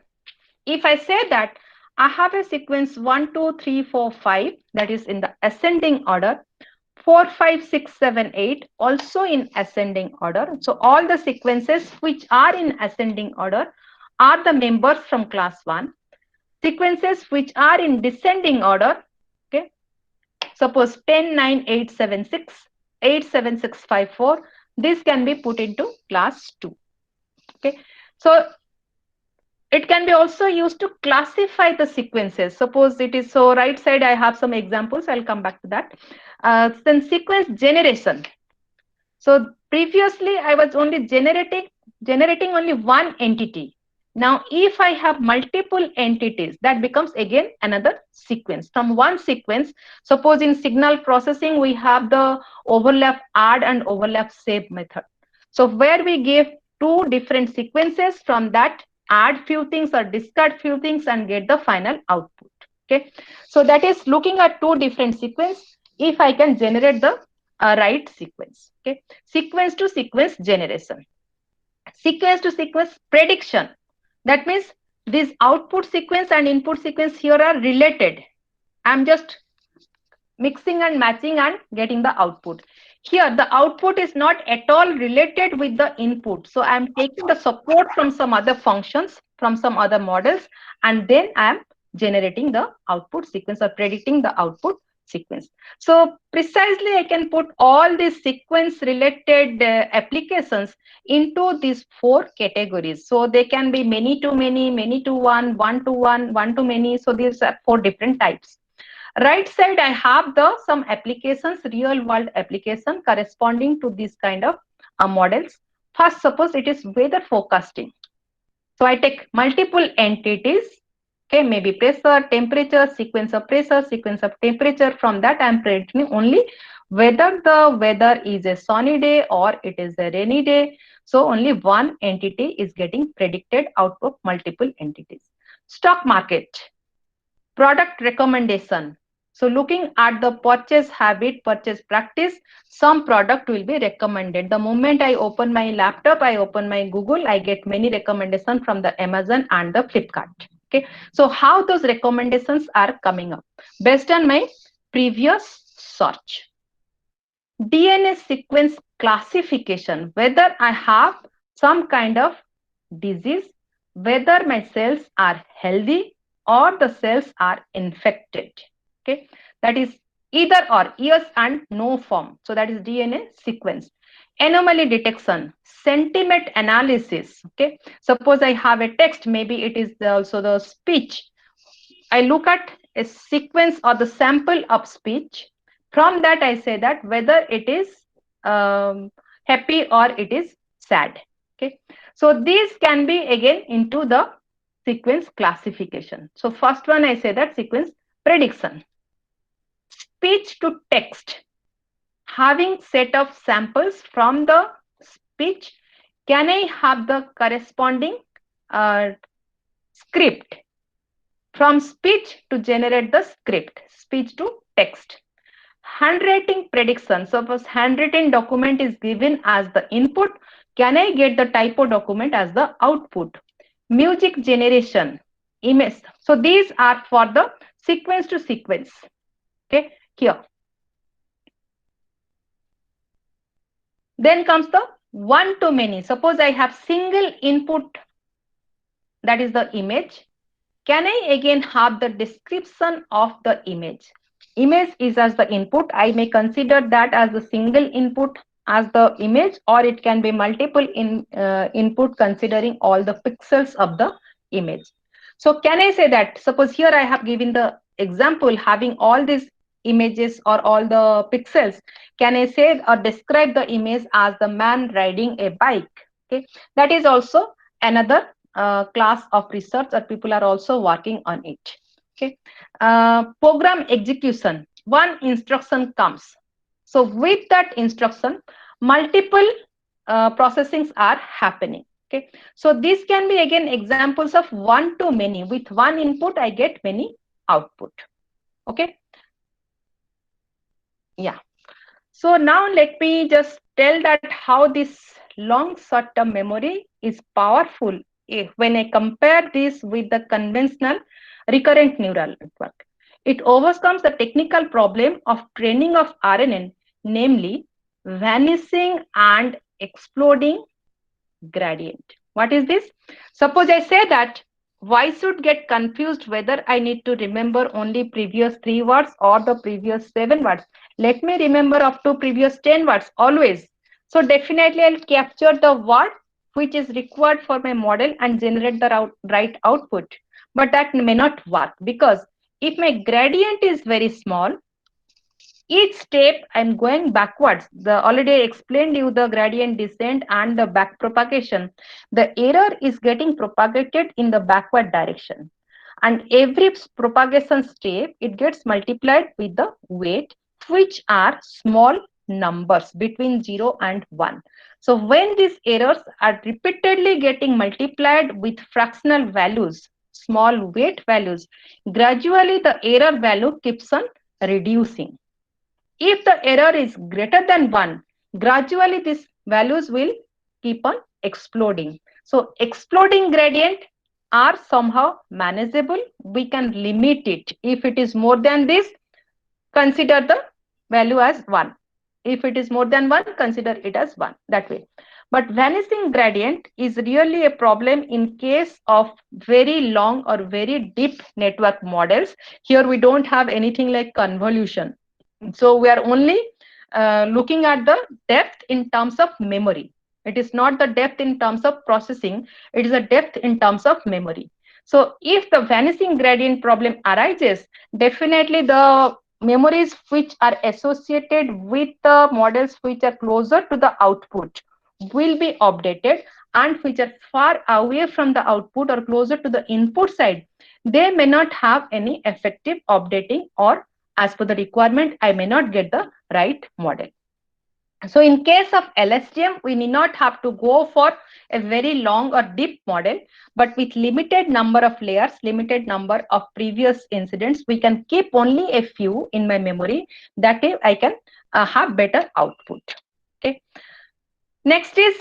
If I say that I have a sequence 1, 2, 3, 4, 5, that is in the ascending order, 4, 5, 6, 7, 8 also in ascending order. So all the sequences which are in ascending order are the members from class 1. Sequences which are in descending order, okay, suppose 10, 9, 8, 7, 6, 8, 7, 6, 5, 4, this can be put into class 2. Okay, so it can be also used to classify the sequences. Suppose it is, so right side I have some examples, I'll come back to that. Then sequence generation. So previously I was only generating only one entity. Now if I have multiple entities, that becomes again another sequence. From one sequence, suppose in signal processing we have the overlap add and overlap save method. So where we give 2 different sequences, from that add few things or discard few things and get the final output. Okay, so that is looking at 2 different sequences. If I can generate the right sequence. Okay, sequence to sequence generation, sequence to sequence prediction. That means this output sequence and input sequence here are related. I'm just mixing and matching and getting the output. Here the output is not at all related with the input. So I'm taking the support from some other functions, from some other models, and then I'm generating the output sequence or predicting the output sequence. So precisely I can put all these sequence related applications into these 4 categories. So they can be many to many, many to one, one to one, one to many. So these are 4 different types. Right side, I have some applications, real world application corresponding to this kind of models. First, suppose it is weather forecasting. So I take multiple entities, okay, maybe pressure, temperature, sequence of pressure, sequence of temperature. From that, I am predicting only whether the weather is a sunny day or it is a rainy day. So only one entity is getting predicted out of multiple entities. Stock market, product recommendation. So looking at the purchase habit, purchase practice, some product will be recommended. The moment I open my laptop, I open my Google, I get many recommendations from the Amazon and the Flipkart. Okay, so how those recommendations are coming up? Based on my previous search. DNA sequence classification, whether I have some kind of disease, whether my cells are healthy or the cells are infected. Okay, that is either or, yes and no form. So that is DNA sequence. Anomaly detection, sentiment analysis. Okay, suppose I have a text, maybe it is also the speech. I look at a sequence or the sample of speech. From that, I say that whether it is happy or it is sad. Okay, so these can be again into the sequence classification. So first one, I say that sequence prediction. Speech to text, having set of samples from the speech, can I have the corresponding script from speech to generate the script, speech to text. Handwriting prediction, suppose handwritten document is given as the input, can I get the typo document as the output? Music generation, image. So these are for the sequence to sequence. Okay, here. Then comes the one to many. Suppose I have single input, that is the image. Can I again have the description of the image? Image is as the input. I may consider that as the single input as the image, or it can be multiple input considering all the pixels of the image. So can I say that, suppose here I have given the example having all these images or all the pixels, can I say or describe the image as the man riding a bike? Okay, that is also another class of research that people are also working on it. Okay, program execution, one instruction comes, so with that instruction multiple processings are happening. Okay, so this can be again examples of one to many. With one input I get many output. Okay, yeah. So now let me just tell that how this long short-term memory is powerful when I compare this with the conventional recurrent neural network. It overcomes the technical problem of training of RNN, namely vanishing and exploding gradient. What is this? Suppose I say that why should get confused whether I need to remember only previous 3 words or the previous 7 words. Let me remember up to previous 10 words always. So definitely I'll capture the word which is required for my model and generate the right output. But that may not work, because if my gradient is very small, each step I'm going backwards. The already explained you the gradient descent and the back propagation. The error is getting propagated in the backward direction, and every propagation step it gets multiplied with the weight, which are small numbers between 0 and 1. So when these errors are repeatedly getting multiplied with fractional values, small weight values, gradually the error value keeps on reducing. If the error is greater than 1, gradually these values will keep on exploding. So exploding gradient are somehow manageable. We can limit it. If it is more than this, consider the value as 1. If it is more than 1, consider it as 1, that way. But vanishing gradient is really a problem in case of very long or very deep network models. Here we don't have anything like convolution. So we are only looking at the depth in terms of memory. It is not the depth in terms of processing, it is a depth in terms of memory. So if the vanishing gradient problem arises, definitely the memories which are associated with the models which are closer to the output will be updated, and which are far away from the output or closer to the input side, they may not have any effective updating, or as per the requirement, I may not get the right model. So in case of LSTM, we need not have to go for a very long or deep model, but with limited number of layers, limited number of previous incidents, we can keep only a few in my memory. That way I can have better output. Okay. Next is,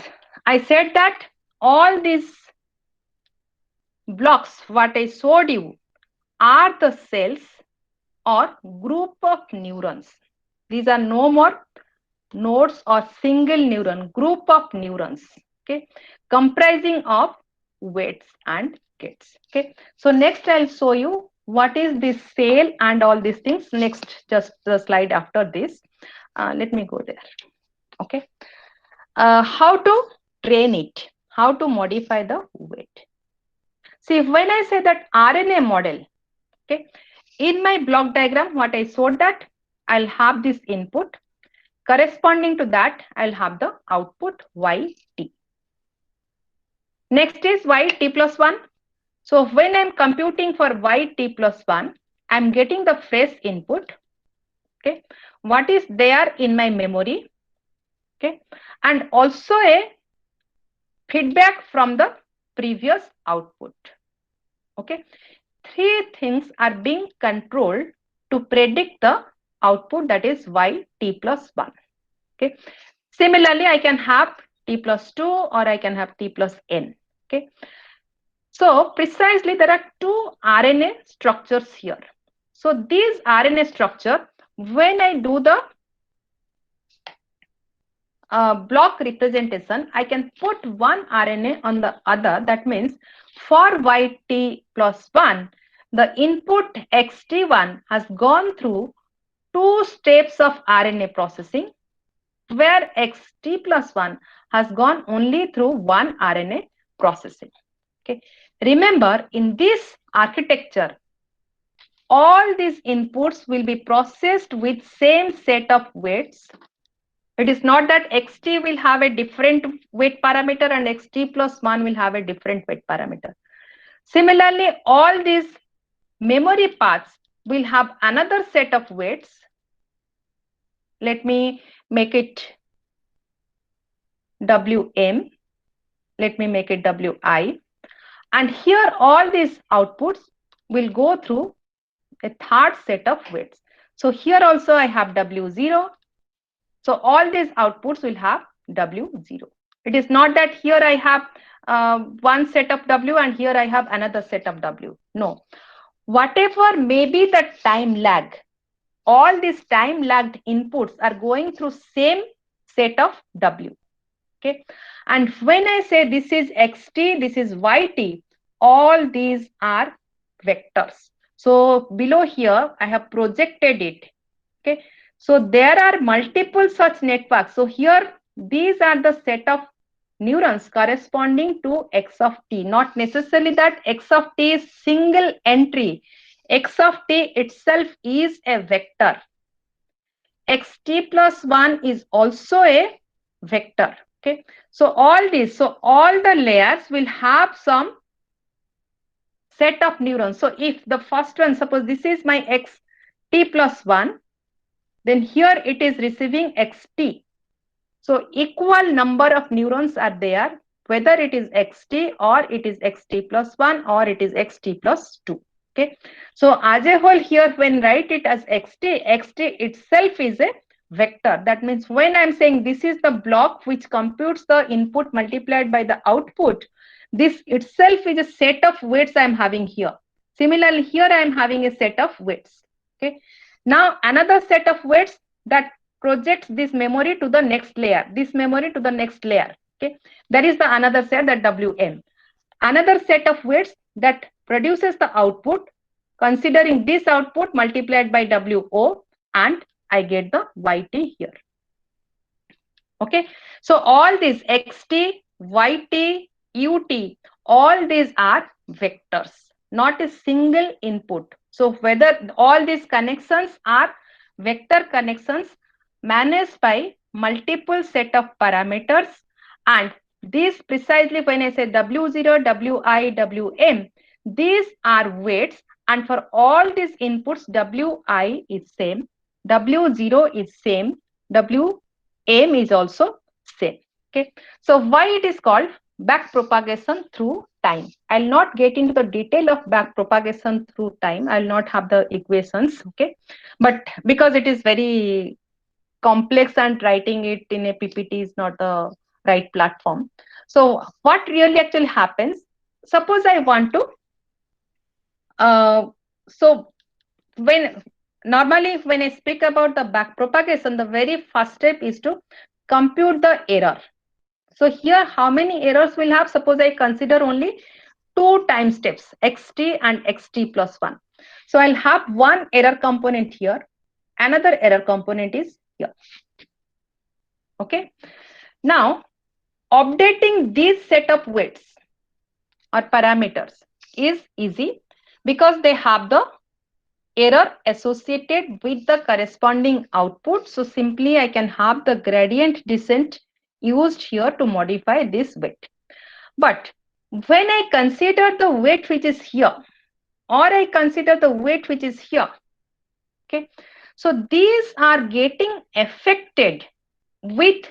I said that all these blocks, what I showed you, are the cells or group of neurons. These are no more nodes or single neuron, group of neurons, okay, comprising of weights and gates. Okay, so next I'll show you what is this cell and all these things. Next, just the slide after this. Let me go there. Okay, how to train it, how to modify the weight. See, when I say that RNA model, okay, in my block diagram, what I showed that I'll have this input. Corresponding to that, I'll have the output YT. Next is YT plus 1. So when I'm computing for YT plus 1, I'm getting the fresh input. Okay, what is there in my memory? Okay, and also a feedback from the previous output. Okay, three things are being controlled to predict the output, that is YT plus 1. Okay, similarly, I can have T plus 2 or I can have T plus N. Okay, so precisely there are two RNA structures here. So these RNA structure, when I do the block representation, I can put one RNA on the other. That means for YT plus 1, the input XT1 has gone through 2 steps of RNA processing, where XT plus 1 has gone only through one RNA processing. Okay. Remember, in this architecture, all these inputs will be processed with same set of weights. It is not that XT will have a different weight parameter and XT plus 1 will have a different weight parameter. Similarly, all these memory paths will have another set of weights. Let me make it WM. Let me make it WI. And here all these outputs will go through a third set of weights. So here also I have W0. So all these outputs will have W0. It is not that here I have one set of W and here I have another set of W. No. Whatever may be the time lag, all these time lagged inputs are going through same set of W. Okay. And when I say this is XT, this is YT, all these are vectors. So below here, I have projected it. Okay. So there are multiple such networks. So here, these are the set of neurons corresponding to X of T. Not necessarily that X of T is single entry. X of T itself is a vector. XT plus 1 is also a vector. Okay. So all these, so all the layers will have some set of neurons. So if the first one, suppose this is my XT plus 1, then here it is receiving XT. So equal number of neurons are there, whether it is XT or it is XT plus 1 or it is XT plus 2. Okay. So as a whole here, when write it as XT, XT itself is a vector. That means when I'm saying this is the block which computes the input multiplied by the output, this itself is a set of weights I'm having here. Similarly, here I'm having a set of weights. Okay. Now another set of weights that projects this memory to the next layer, this memory to the next layer. Okay. That is the another set, that WM. Another set of weights that produces the output, considering this output multiplied by WO, and I get the YT here. Okay. So all these XT, YT, UT, all these are vectors. not a single input. So whether all these connections are vector connections managed by multiple set of parameters, and these precisely when I say W0, Wi, Wm, these are weights, and for all these inputs Wi is same, W0 is same, Wm is also same. Okay, so why it is called back propagation through time? I'll not get into the detail of back propagation through time. I'll not have the equations, okay, but because it is very complex and writing it in a PPT is not the right platform. So what really actually happens, suppose I want to so when normally when I speak about the back propagation, the very first step is to compute the error. So here how many errors we'll have? Suppose I consider only two time steps, xt and xt plus 1. So I'll have one error component here, another error component is here. Okay, now updating these set of weights or parameters is easy because they have the error associated with the corresponding output. So simply I can have the gradient descent used here to modify this weight. But when I consider the weight which is here, or I consider the weight which is here, okay, so these are getting affected with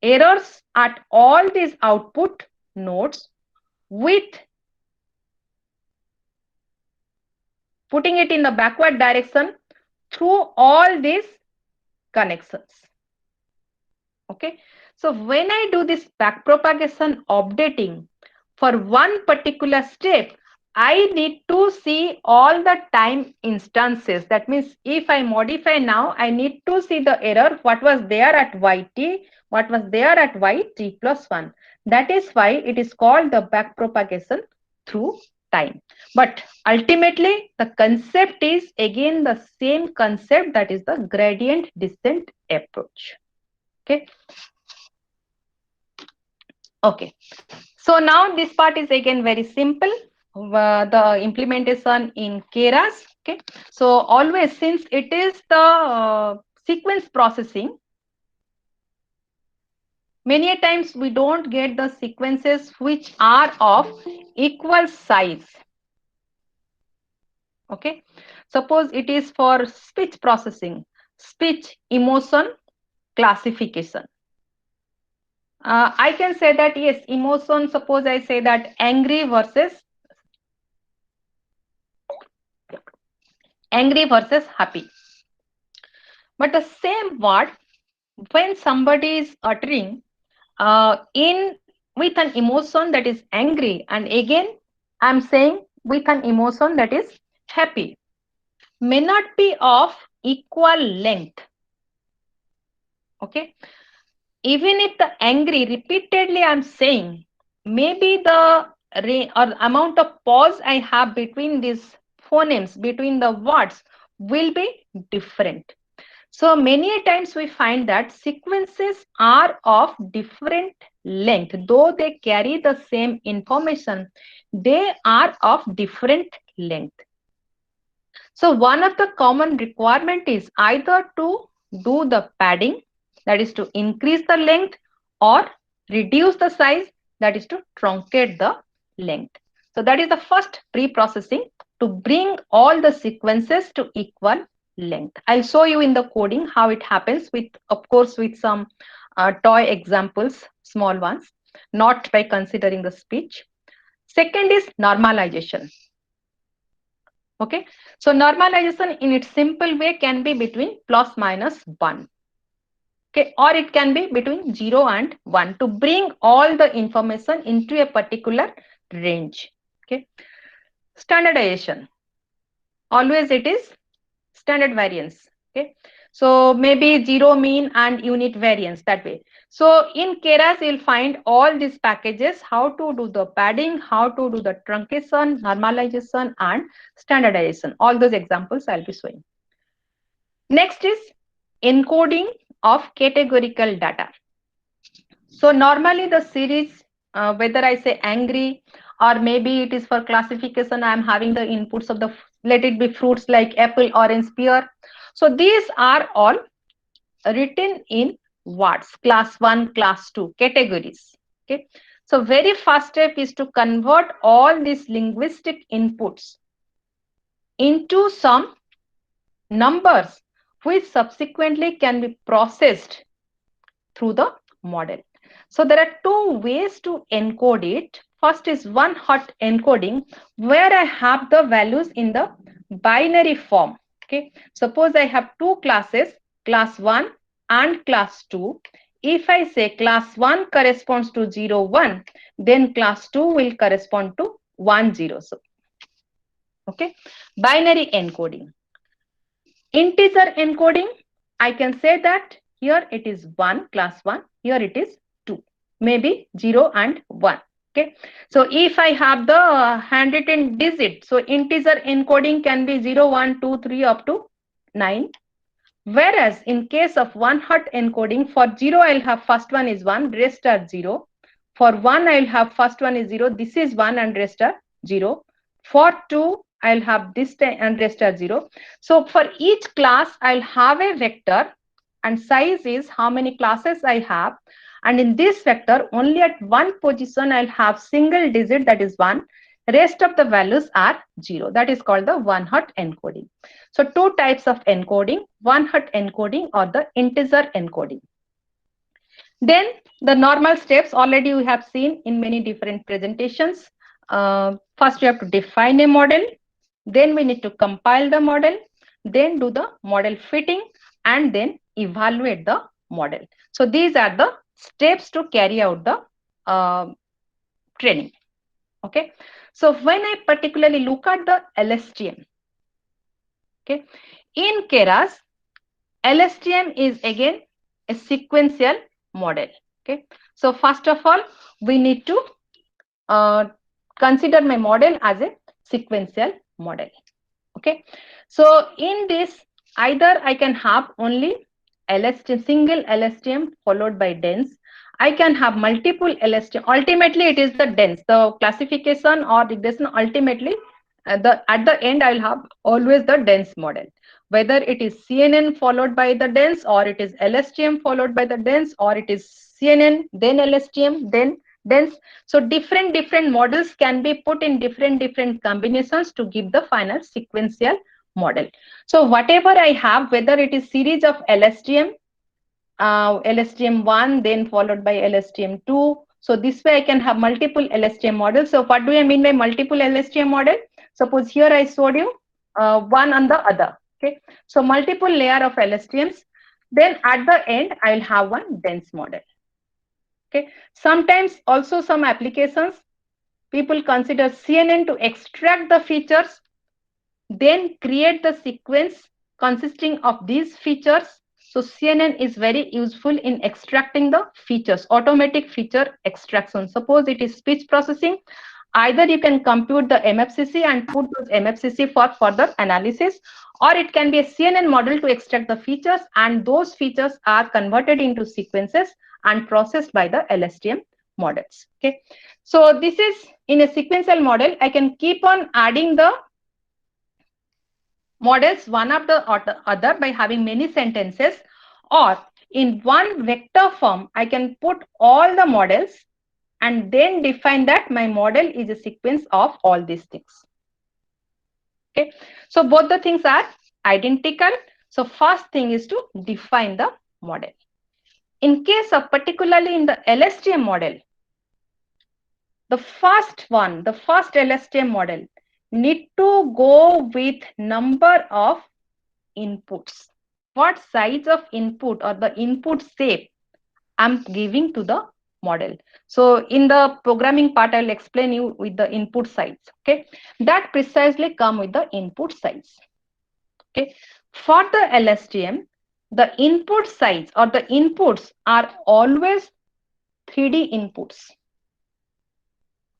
errors at all these output nodes, with putting it in the backward direction through all these connections. Okay, so when I do this back propagation updating for one particular step, I need to see all the time instances. That means if I modify now, I need to see the error, what was there at yt, what was there at yt plus 1. That is why it is called the back propagation through time. But ultimately, the concept is again the same concept, that is the gradient descent approach. Okay. Okay. So now this part is again very simple. The implementation in Keras. Okay. So always, since it is the sequence processing, many a times we don't get the sequences which are of equal size. Okay. Suppose it is for speech processing, speech emotion classification. I can say that yes, emotion, suppose I say that angry versus happy. But the same word, when somebody is uttering with an emotion that is angry, and again I'm saying with an emotion that is happy, may not be of equal length. Okay, even if the angry repeatedly I'm saying, maybe the amount of pause I have between these phonemes, between the words, will be different. So many times we find that sequences are of different length, though they carry the same information, they are of different length. So one of the common requirement is either to do the padding, that is to increase the length, or reduce the size, that is to truncate the length. So that is the first pre-processing, to bring all the sequences to equal length. I'll show you in the coding how it happens, with of course with some toy examples, small ones, not by considering the speech. Second is normalization. Okay, so normalization in its simple way can be between plus minus 1. Okay, or it can be between 0 and 1 to bring all the information into a particular range. Okay, standardization, always it is standard variance. Okay, so maybe 0 mean and unit variance, that way. So in Keras you'll find all these packages, how to do the padding, how to do the truncation, normalization and standardization. All those examples I'll be showing. Next is encoding of categorical data. So normally the series, whether I say angry or maybe it is for classification. I am having the inputs of the, let it be fruits like apple, orange, pear. So these are all written in words, class 1, class 2 categories. Okay, so very first step is to convert all these linguistic inputs into some numbers which subsequently can be processed through the model. So there are two ways to encode it. First is one hot encoding, where I have the values in the binary form. Okay, suppose I have two classes, class 1 and class 2. If I say class 1 corresponds to 0, 1, then class 2 will correspond to 1, 0. So, okay, binary encoding. Integer encoding, I can say that here it is 1, class 1, here it is 2, maybe 0 and 1. Okay, so if I have the handwritten digit, so integer encoding can be 0, 1, 2, 3 up to 9. Whereas in case of one hot encoding, for 0 I'll have first one is 1, rest are 0. For 1 I'll have first one is 0, this is 1 and rest are 0. For 2 I'll have this and rest are 0. So for each class I'll have a vector, and size is how many classes I have, and in this vector only at one position I'll have single digit, that is 1. Rest of the values are 0. That is called the one hot encoding. So two types of encoding, one hot encoding or the integer encoding. Then the normal steps already we have seen in many different presentations. First we have to define a model, then we need to compile the model, then do the model fitting, and then evaluate the model. So these are the steps to carry out the training. Okay, so when I particularly look at the LSTM, okay, in Keras, LSTM is again a sequential model. Okay, so first of all, we need to consider my model as a sequential model. Okay, so in this, either I can have only LSTM, single LSTM followed by dense. I can have multiple LSTM. Ultimately, it is the dense, the classification or regression. Ultimately, at the end, I'll have always the dense model. Whether it is CNN followed by the dense, or it is LSTM followed by the dense, or it is CNN then LSTM then dense. So different models can be put in different combinations to give the final sequential model. So whatever I have, whether it is series of LSTM, LSTM1 then followed by LSTM2. So this way I can have multiple LSTM models. So what do I mean by multiple LSTM model? Suppose here I showed you one on the other. Okay, so multiple layer of LSTMs. Then at the end I'll have one dense model. Okay, sometimes also some applications people consider CNN to extract the features, then create the sequence consisting of these features. So CNN is very useful in extracting the features, automatic feature extraction. Suppose it is speech processing, either you can compute the MFCC and put those MFCC for further analysis, or it can be a CNN model to extract the features, and those features are converted into sequences and processed by the LSTM models. Okay, so this is in a sequential model. I can keep on adding the models one after the other by having many sentences, or in one vector form I can put all the models and then define that my model is a sequence of all these things. Okay, so both the things are identical. So first thing is to define the model. In case of particularly in the LSTM model, the first LSTM model need to go with number of inputs. What size of input or the input shape I'm giving to the model. So in the programming part, I'll explain you with the input size. Okay, that precisely come with the input size. Okay, for the LSTM, the input size or the inputs are always 3D inputs.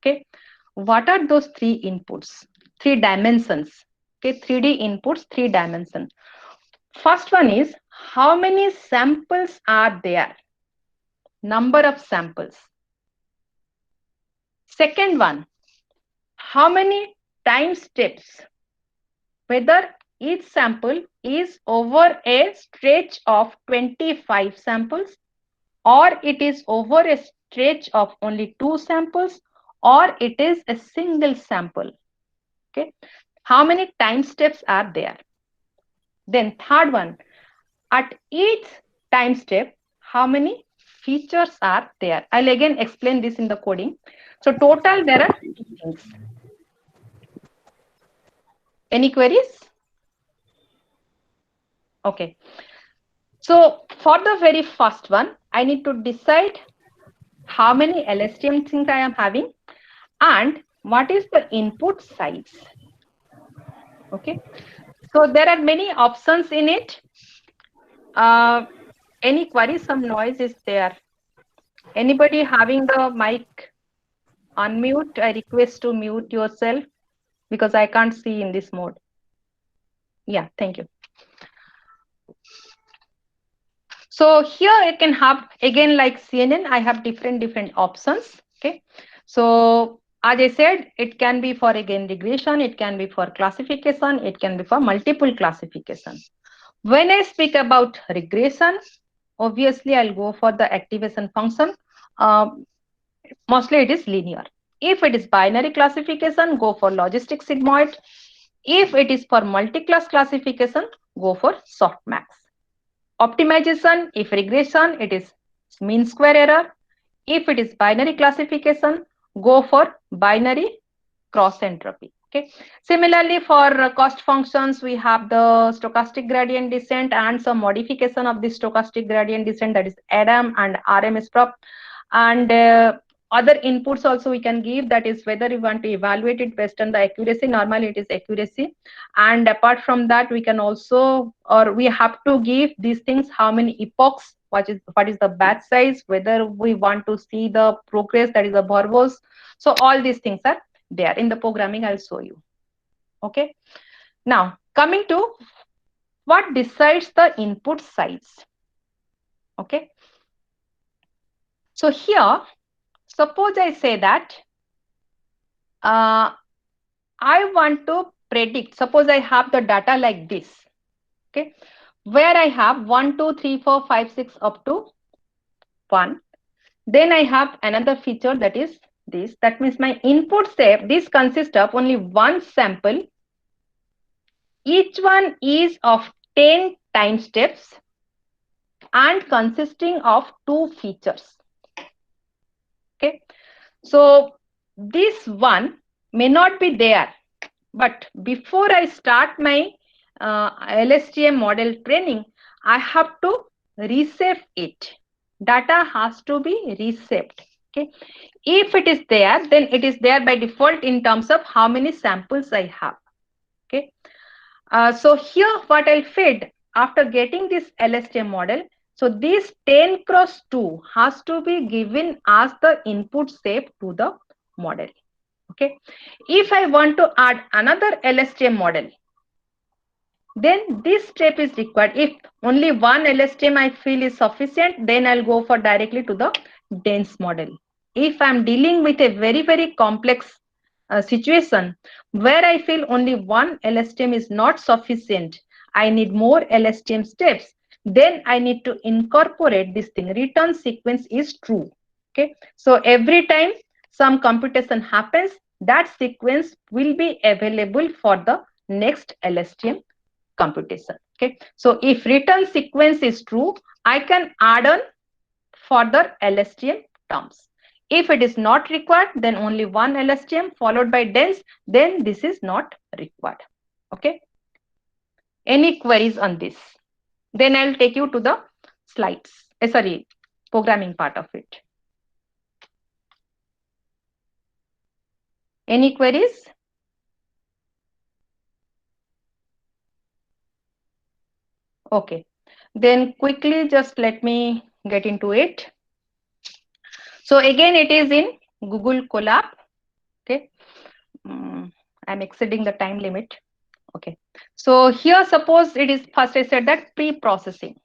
Okay, what are those 3 inputs? 3 dimensions. Okay, 3D inputs, 3 dimensions. First one is how many samples are there? Number of samples. Second one, how many time steps, whether each sample is over a stretch of 25 samples, or it is over a stretch of only 2 samples, or it is a single sample. Okay, how many time steps are there? Then third one, at each time step, how many features are there? I'll again explain this in the coding. So total there are 2 things. Any queries? Okay. So for the very first one, I need to decide how many LSTM things I am having and what is the input size. Okay. So there are many options in it. Any query? Some noise is there. Anybody having the mic unmute? I request to mute yourself because I can't see in this mode. Yeah, thank you. So here I can have, again, like CNN, I have different options. Okay. So as I said, it can be for, again, regression, it can be for classification, it can be for multiple classification. When I speak about regression, obviously I'll go for the activation function. Mostly it is linear. If it is binary classification, go for logistic sigmoid. If it is for multi-class classification, go for softmax. Optimization, if regression, it is mean square error. If it is binary classification, go for binary cross entropy. Okay. Similarly, for cost functions, we have the stochastic gradient descent and some modification of the stochastic gradient descent, that is ADAM and RMSPROP. And other inputs also we can give, that is whether we want to evaluate it based on the accuracy. Normally it is accuracy, and apart from that we can also, or we have to give these things, how many epochs, what is the batch size, whether we want to see the progress, that is the verbose. So all these things are there in the programming. I'll show you. Okay, now coming to what decides the input size. Okay, so here suppose I say that I want to predict, suppose I have the data like this, okay, where I have 1, 2, 3, 4, 5, 6 up to 1. Then I have another feature, that is this. That means my input step, this consists of only one sample. Each one is of 10 time steps and consisting of 2 features. Okay, so this one may not be there, but before I start my LSTM model training, I have to reshape it. Data has to be reshaped. Okay, if it is there, then it is there by default in terms of how many samples I have. Okay, so here what I'll feed after getting this LSTM model. So this 10 cross 2 has to be given as the input shape to the model. Okay, if I want to add another LSTM model, then this step is required. If only one LSTM I feel is sufficient, then I'll go for directly to the dense model. If I'm dealing with a very complex situation where I feel only one LSTM is not sufficient, I need more LSTM steps, then I need to incorporate this thing. Return sequence is true. Okay, so every time some computation happens, that sequence will be available for the next LSTM computation. Okay, so if return sequence is true, I can add on further LSTM terms. If it is not required, then only one LSTM followed by dense, then this is not required. Okay, any queries on this? Then I'll take you to the slides, programming part of it. Any queries? Okay, then quickly just let me get into it. So again, it is in Google Colab. Okay, I'm exceeding the time limit. Okay, so here suppose it is, first I said that pre-processing.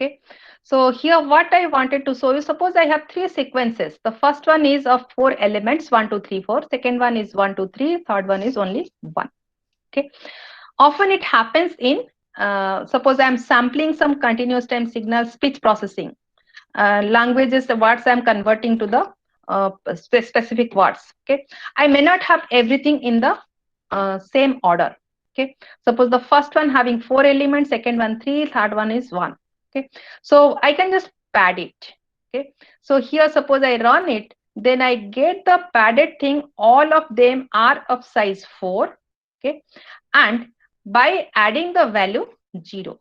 Okay. So here what I wanted to show you, suppose I have three sequences. The first one is of 4 elements, 1, 2, 3, 4. Second one is 1, 2, 3. Third one is only 1. Okay. Often it happens in, suppose I am sampling some continuous time signal speech processing. Language is the words I am converting to the specific words. Okay. I may not have everything in the same order. Okay. Suppose the first one having 4 elements, second one 3, third one is 1. Okay. So I can just pad it. Okay. So here suppose I run it, then I get the padded thing. All of them are of size 4. Okay. And by adding the value 0,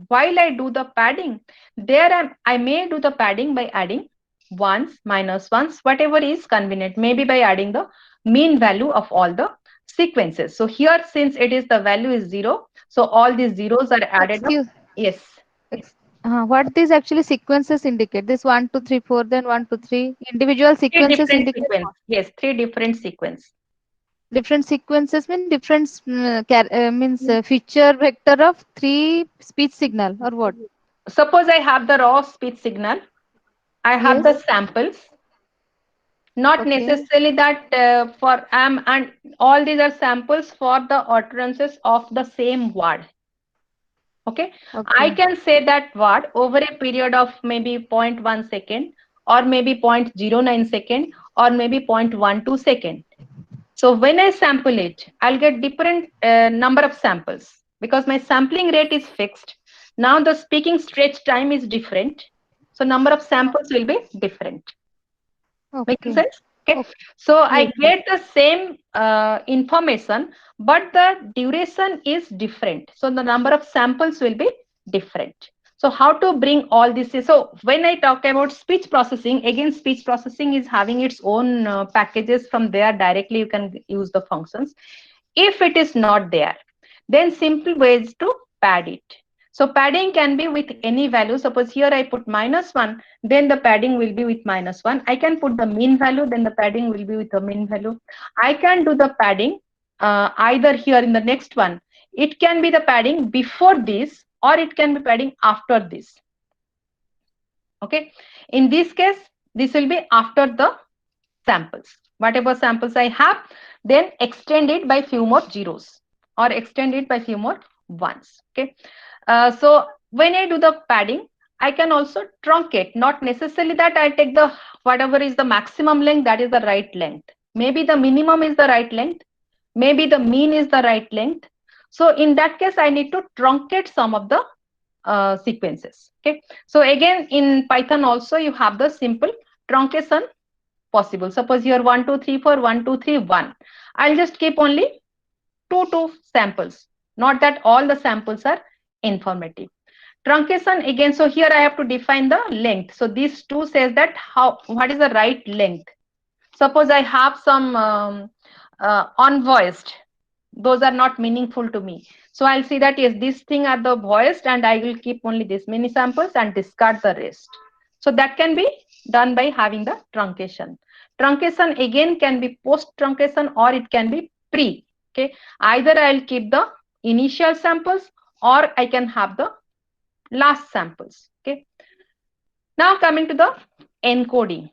while I do the padding, there I may do the padding by adding ones, minus ones, whatever is convenient, maybe by adding the mean value of all the sequences. So here, since it is the value is 0, so all these zeros are added up. Yes. What these actually sequences indicate? This 1, 2, 3, 4, then 1, 2, 3. Individual sequences indicate. Yes, 3 different sequences. Different sequences mean different feature vector of 3 speech signal or what? Suppose I have the raw speech signal. I have the samples. Not necessarily that for and all these are samples for the utterances of the same word. Okay. I can say that word over a period of maybe 0.1 second, or maybe 0.09 second, or maybe 0.12 second. So when I sample it, I'll get different number of samples because my sampling rate is fixed. Now the speaking stretch time is different. So number of samples will be different. Making sense? Okay. So I get the same information, but the duration is different. So the number of samples will be different. So how to bring all this? So when I talk about speech processing, again, speech processing is having its own packages from there. Directly you can use the functions. If it is not there, then simple ways to pad it. So padding can be with any value. Suppose here I put -1, then the padding will be with -1. I can put the mean value, then the padding will be with the mean value. I can do the padding either here in the next one. It can be the padding before this, or it can be padding after this. Okay. In this case, this will be after the samples. Whatever samples I have, then extend it by few more zeros, or extend it by few more ones. Okay. So when I do the padding, I can also truncate. Not necessarily that I take the whatever is the maximum length, that is the right length. Maybe the minimum is the right length. Maybe the mean is the right length. So in that case, I need to truncate some of the sequences. Okay. So again, in Python also you have the simple truncation possible. Suppose here 1, 2, 3, 4, 1, 2, 3, 1. I'll just keep only 2 samples. Not that all the samples are informative. Truncation again. So here I have to define the length. So these 2 says that what is the right length. Suppose I have some unvoiced. Those are not meaningful to me. So I'll see that yes, this thing are the voiced, and I will keep only this many samples and discard the rest. So that can be done by having the truncation. Truncation again can be post truncation, or it can be pre. Okay. Either I'll keep the initial samples, or I can have the last samples. Okay. Now coming to the encoding.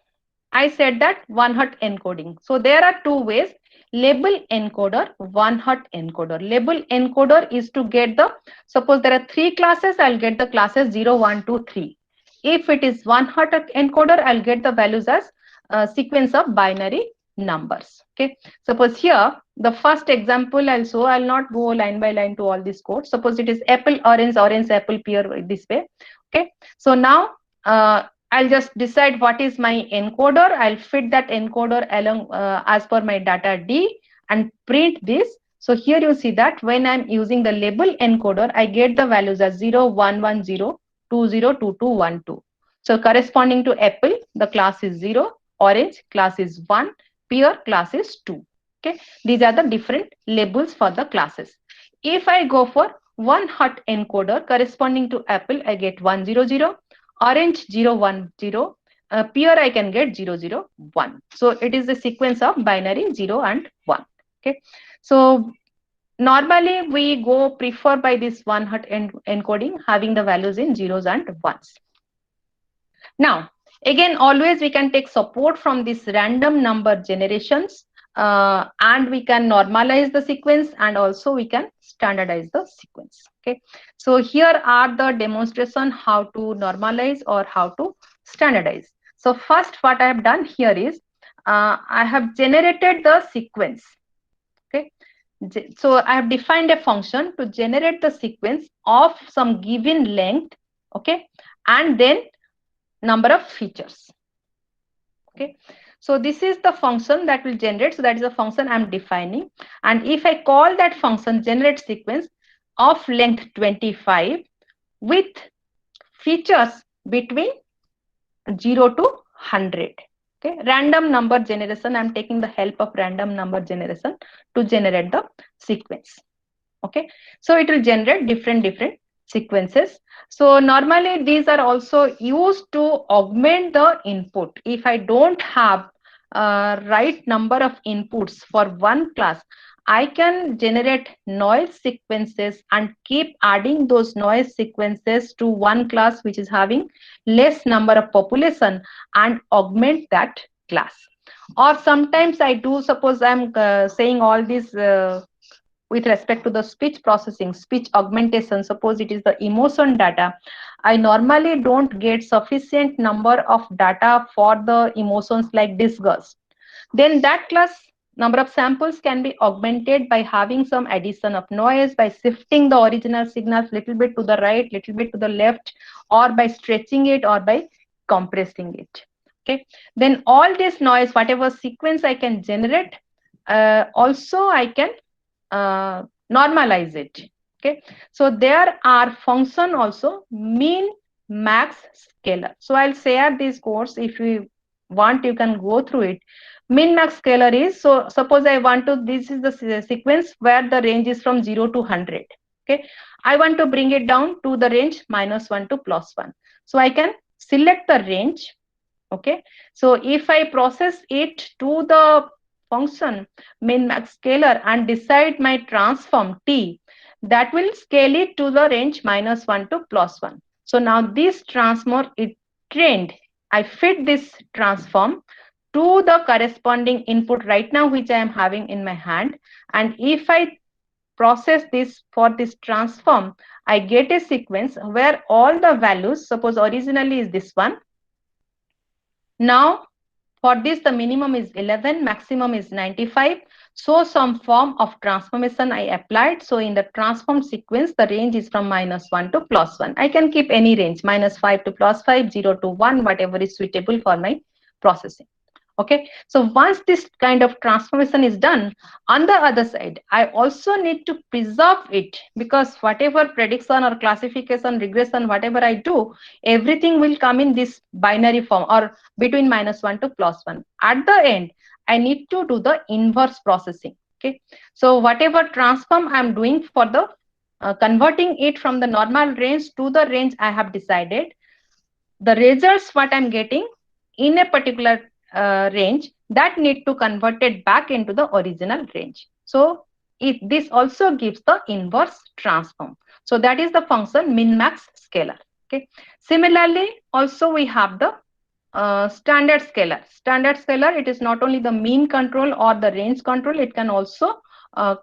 I said that one-hot encoding. So there are 2 ways. Label encoder, one-hot encoder. Label encoder is to get the, suppose there are 3 classes, I'll get the classes 0, 1, 2, 3. If it is one-hot encoder, I'll get the values as a sequence of binary numbers. Okay. Suppose here, the first example I'll show, I'll not go line by line to all this code. Suppose it is apple, orange, orange, apple, pear, this way. Okay. So now, I'll just decide what is my encoder. I'll fit that encoder along as per my data D and print this. So here you see that when I'm using the label encoder, I get the values as 0, 1, 1, 0, 2, 0, 2, 2, 1, 2. So corresponding to apple, the class is 0, orange class is 1, pear class is 2. Okay. These are the different labels for the classes. If I go for one-hot encoder corresponding to apple, I get 1, 0, 0. Orange 0, 1, 0, pear I can get 0, 0, 1. So it is a sequence of binary 0 and 1. Okay. So normally we go prefer by this one hot encoding, having the values in zeros and ones. Now, again, always we can take support from this random number generations, and we can normalize the sequence, and also we can standardize the sequence. Okay, so here are the demonstration how to normalize or how to standardize. So first, what I have done here is I have generated the sequence. Okay, so I have defined a function to generate the sequence of some given length. Okay, and then number of features. Okay, so this is the function that will generate. So that is the function I'm defining, and if I call that function generate sequence of length 25 with features between 0 to 100. Okay, random number generation, I'm taking the help of random number generation to generate the sequence. Okay, so it will generate different sequences. So normally these are also used to augment the input. If I don't have right number of inputs for one class, I can generate noise sequences and keep adding those noise sequences to one class which is having less number of population and augment that class. Or sometimes I do, suppose I'm saying all these with respect to the speech processing, speech augmentation, suppose it is the emotion data, I normally don't get sufficient number of data for the emotions like disgust. Then that class number of samples can be augmented by having some addition of noise, by shifting the original signals little bit to the right, little bit to the left, or by stretching it, or by compressing it. Okay, then all this noise, whatever sequence I can generate, also I can normalize it. Okay, so there are function also min max scalar. So I'll share this course. If you want, you can go through it. Min max scalar is, so suppose I want to, this is the sequence where the range is from 0 to 100. Okay, I want to bring it down to the range -1 to +1. So I can select the range. Okay, so if I process it to the function min max scalar and decide my transform t, that will scale it to the range -1 to +1. So now this transform is trained. I fit this transform to the corresponding input right now which I am having in my hand, and if I process this for this transform, I get a sequence where all the values, suppose originally is this one. Now for this the minimum is 11, maximum is 95. So some form of transformation I applied. So in the transform sequence, the range is from -1 to +1. I can keep any range, -5 to +5, 0 to 1, whatever is suitable for my processing. Okay, so once this kind of transformation is done, on the other side, I also need to preserve it, because whatever prediction or classification, regression, whatever I do, everything will come in this binary form or between -1 to +1. At the end, I need to do the inverse processing. Okay, so whatever transform I'm doing for the converting it from the normal range to the range I have decided, the results what I'm getting in a particular range, that need to convert it back into the original range. So this also gives the inverse transform. So that is the function min max scalar. Okay, similarly also we have the standard scalar. Standard scalar, it is not only the mean control or the range control, it can also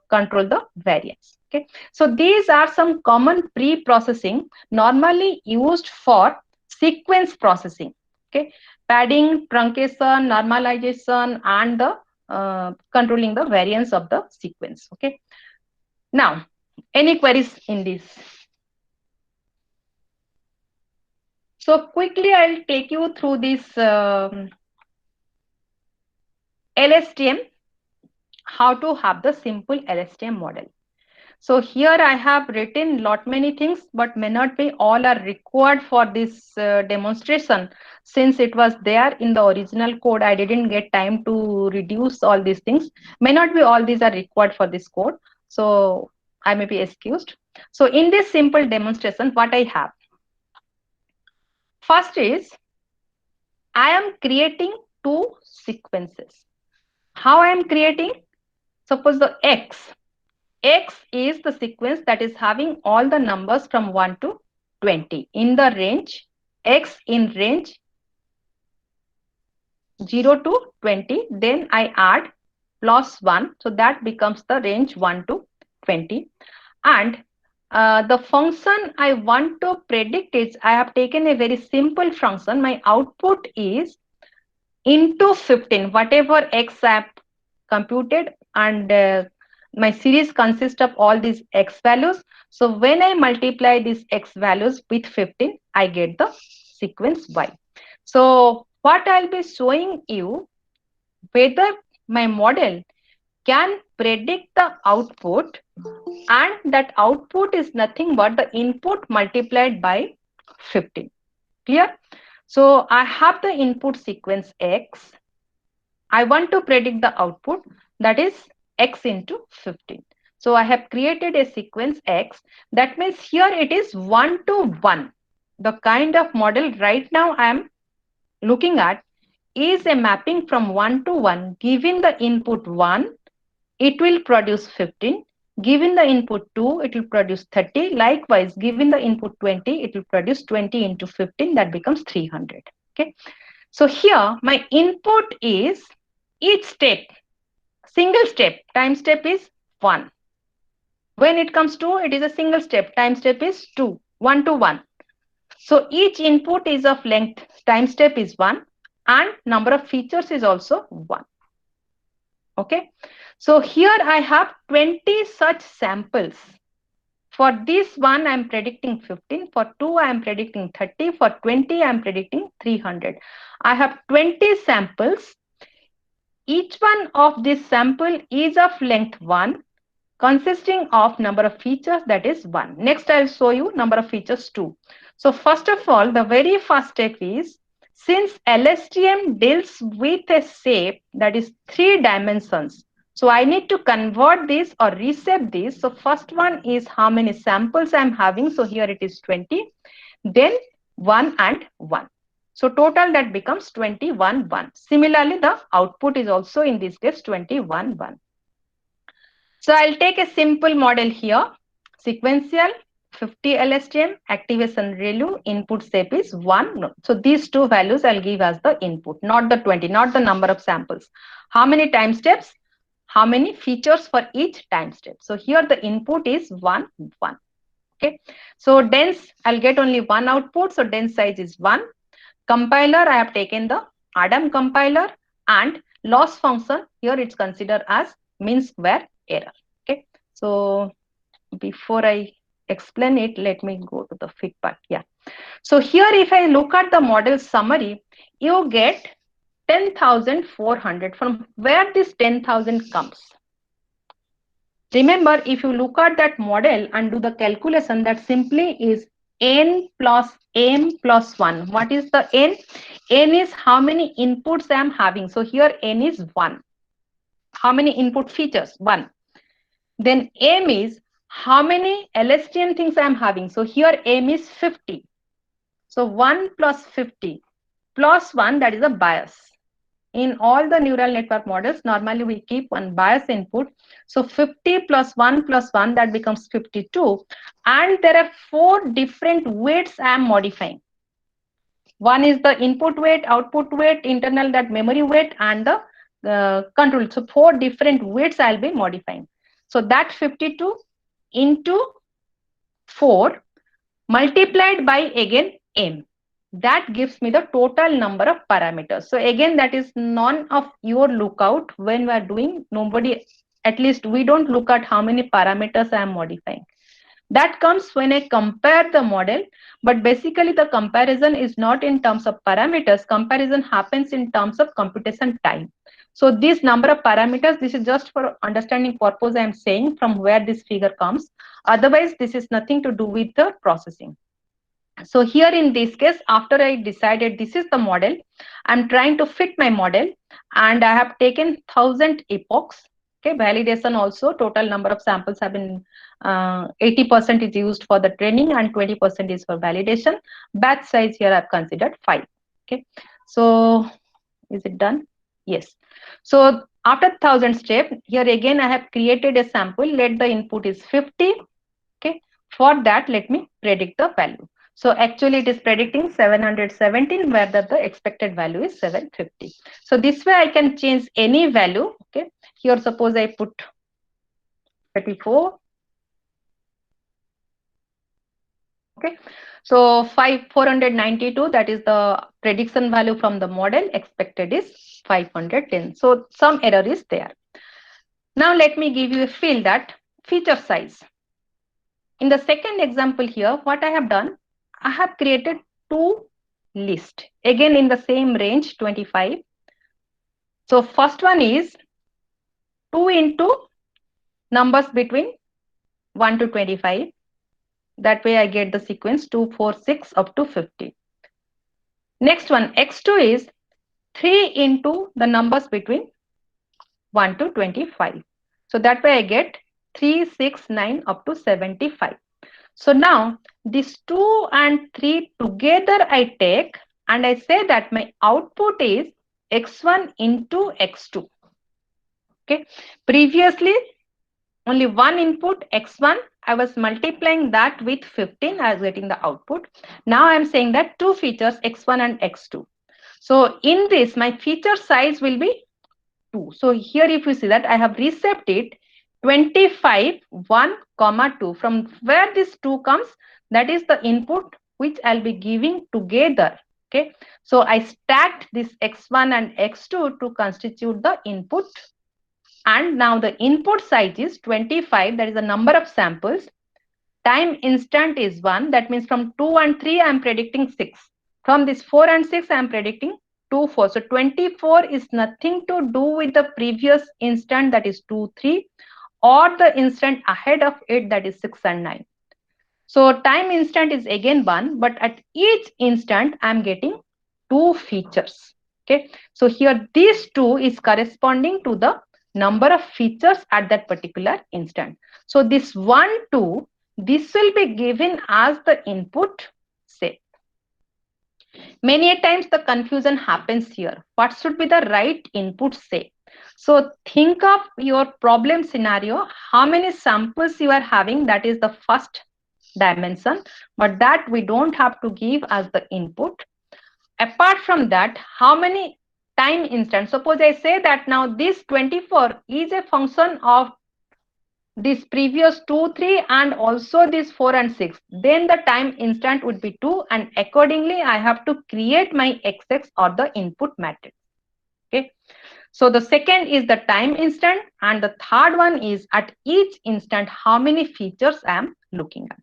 control the variance. Okay, so these are some common pre-processing normally used for sequence processing. Okay, padding, truncation, normalization, and the controlling the variance of the sequence. Okay, now any queries in this? So quickly I'll take you through this LSTM, how to have the simple LSTM model. So here I have written lot many things, but may not be all are required for this demonstration. Since it was there in the original code, I didn't get time to reduce all these things. May not be all these are required for this code. So I may be excused. So in this simple demonstration, what I have. First is, I am creating two sequences. How I am creating? Suppose the X X is the sequence that is having all the numbers from 1 to 20 in the range, X in range 0 to 20. Then I add plus 1. So that becomes the range 1 to 20. And the function I want to predict is, I have taken a very simple function. My output is into 15, whatever X I have computed, and my series consists of all these X values. So when I multiply these X values with 15, I get the sequence Y. So what I'll be showing you, whether my model can predict the output, and that output is nothing but the input multiplied by 15. Clear? So I have the input sequence X. I want to predict the output, that is X into 15. So I have created a sequence X. That means here it is 1 to 1. The kind of model right now I am looking at is a mapping from 1 to 1. Given the input 1, it will produce 15. Given the input 2, it will produce 30. Likewise, given the input 20, it will produce 20 into 15. That becomes 300. Okay. So here my input is each step, single step, time step is 1. When it comes to, it is a single step, time step is 2, 1 to 1. So each input is of length, time step is 1, and number of features is also 1. Okay. So here I have 20 such samples. For this one, I am predicting 15. For 2, I am predicting 30. For 20, I am predicting 300. I have 20 samples. Each one of this sample is of length 1, consisting of number of features, that is 1. Next, I will show you number of features 2. So first of all, the very first step is, since LSTM deals with a shape that is 3 dimensions, so I need to convert this or reshape this. So first one is how many samples I'm having. So here it is 20, then 1 and 1. So total that becomes 21, 1. Similarly, the output is also in this case 21, 1. So I'll take a simple model here. Sequential, 50 LSTM, activation ReLU, input shape is 1. No. So these two values I'll give as the input, not the 20, not the number of samples. How many time steps? How many features for each time step? So here the input is 1, 1. Okay. So dense, I'll get only one output. So dense size is 1. Compiler, I have taken the Adam compiler, and loss function, here it's considered as mean square error. Okay. So before I explain it, let me go to the feedback. Yeah. So here, if I look at the model summary, you get 10,400. From where this 10,000 comes? Remember, if you look at that model and do the calculation, that simply is n plus m plus 1. What is the n? N is how many inputs I am having. So here n is 1. How many input features? 1. Then m is how many LSTM things I am having. So here m is 50. So 1 plus 50 plus 1, that is a bias. In all the neural network models, normally we keep one bias input. So 50 plus 1 plus 1, that becomes 52. And there are 4 different weights I am modifying. One is the input weight, output weight, internal that memory weight, and the control. So 4 different weights I'll be modifying. So that 52 into 4 multiplied by again m. That gives me the total number of parameters. So again, that is none of your lookout when we are doing, nobody, at least we don't look at how many parameters I am modifying. That comes when I compare the model, but basically the comparison is not in terms of parameters. Comparison happens in terms of computation time. So this number of parameters, this is just for understanding purpose I am saying from where this figure comes. Otherwise, this is nothing to do with the processing. So here in this case, after I decided this is the model, I'm trying to fit my model, and I have taken 1000 epochs. Okay, validation also, total number of samples have been 80% is used for the training and 20% is for validation. Batch size here I've considered 5. Okay, so is it done? Yes. So After 1000 step, here again I have created a sample. Let the input is 50. Okay. For that, let me predict the value. So actually it is predicting 717, where the expected value is 750. So this way I can change any value. Okay. Here suppose I put 34. Okay. So 492, that is the prediction value from the model. Expected is 510. So some error is there. Now let me give you a feel that feature size. In the second example here, what I have done, I have created two lists, again in the same range, 25. So first one is 2 into numbers between 1 to 25. That way I get the sequence 2, 4, 6 up to 50. Next one, X2 is 3 into the numbers between 1 to 25. So that way I get 3, 6, 9 up to 75. So now these 2 and 3 together I take and I say that my output is X1 into X2. Okay. Previously, only one input X1, I was multiplying that with 15, I was getting the output. Now I'm saying that two features X1 and X2. So in this, my feature size will be 2. So here if you see that I have reshaped it 25, 1, 2. From where this 2 comes, that is the input which I'll be giving together. Okay. So I stacked this X1 and X2 to constitute the input. And now the input size is 25, that is the number of samples. Time instant is 1, that means from 2 and 3 I am predicting 6. From this 4 and 6 I am predicting 2, 4. So 24 is nothing to do with the previous instant, that is 2, 3, or the instant ahead of it, that is 6 and 9. So time instant is again 1, but at each instant I am getting 2 features. Okay. So here these 2 is corresponding to the number of features at that particular instant. So this 1, 2, this will be given as the input, say. Many a times the confusion happens here. What should be the right input, say? So think of your problem scenario, how many samples you are having, that is the first dimension, but that we don't have to give as the input. Apart from that, how many time instants? Suppose I say that now this 24 is a function of this previous 2, 3 and also this 4 and 6. Then the time instant would be 2 and accordingly I have to create my XX or the input matrix. Okay. So the second is the time instant and the third one is at each instant how many features I am looking at.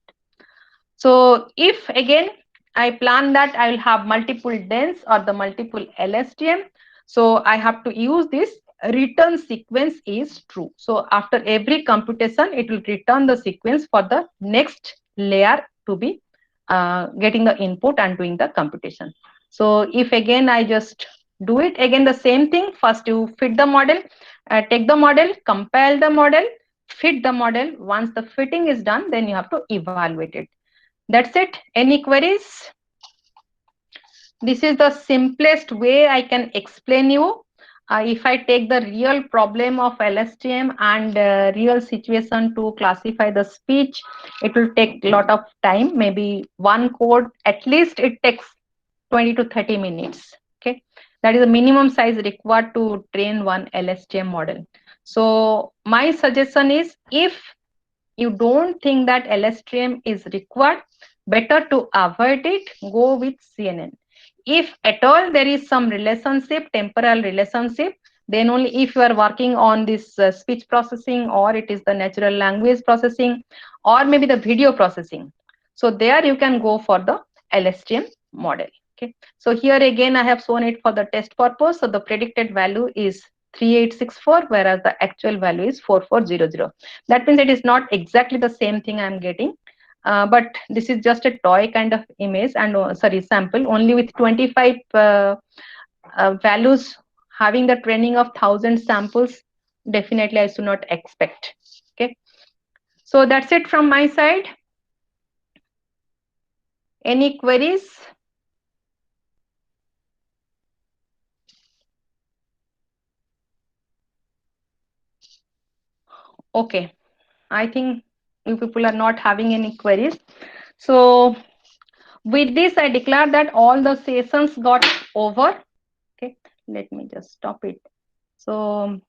So if again I plan that I will have multiple DENS or the multiple LSTM, so I have to use this return sequence is true. So after every computation, it will return the sequence for the next layer to be getting the input and doing the computation. So if again I just do it again the same thing, first you fit the model, take the model, compile the model, fit the model. Once the fitting is done, then you have to evaluate it. That's it. Any queries? This is the simplest way I can explain you. If I take the real problem of LSTM and real situation to classify the speech, it will take a lot of time. Maybe one code, at least it takes 20 to 30 minutes. Okay, that is the minimum size required to train one LSTM model. So my suggestion is, if you don't think that LSTM is required, better to avoid it, go with CNN. If at all there is some relationship, temporal relationship, then only if you are working on this speech processing, or it is the natural language processing, or maybe the video processing. So there you can go for the LSTM model. Okay. So here again I have shown it for the test purpose. So the predicted value is 3864, whereas the actual value is 4400. That means it is not exactly the same thing I am getting. But this is just a toy kind of image and sample, only with 25 values having the training of 1000 samples. Definitely I should not expect. Okay, so that's it from my side. Any queries? Okay, I think you people are not having any queries. So with this, I declare that all the sessions got over. Okay, let me just stop it. So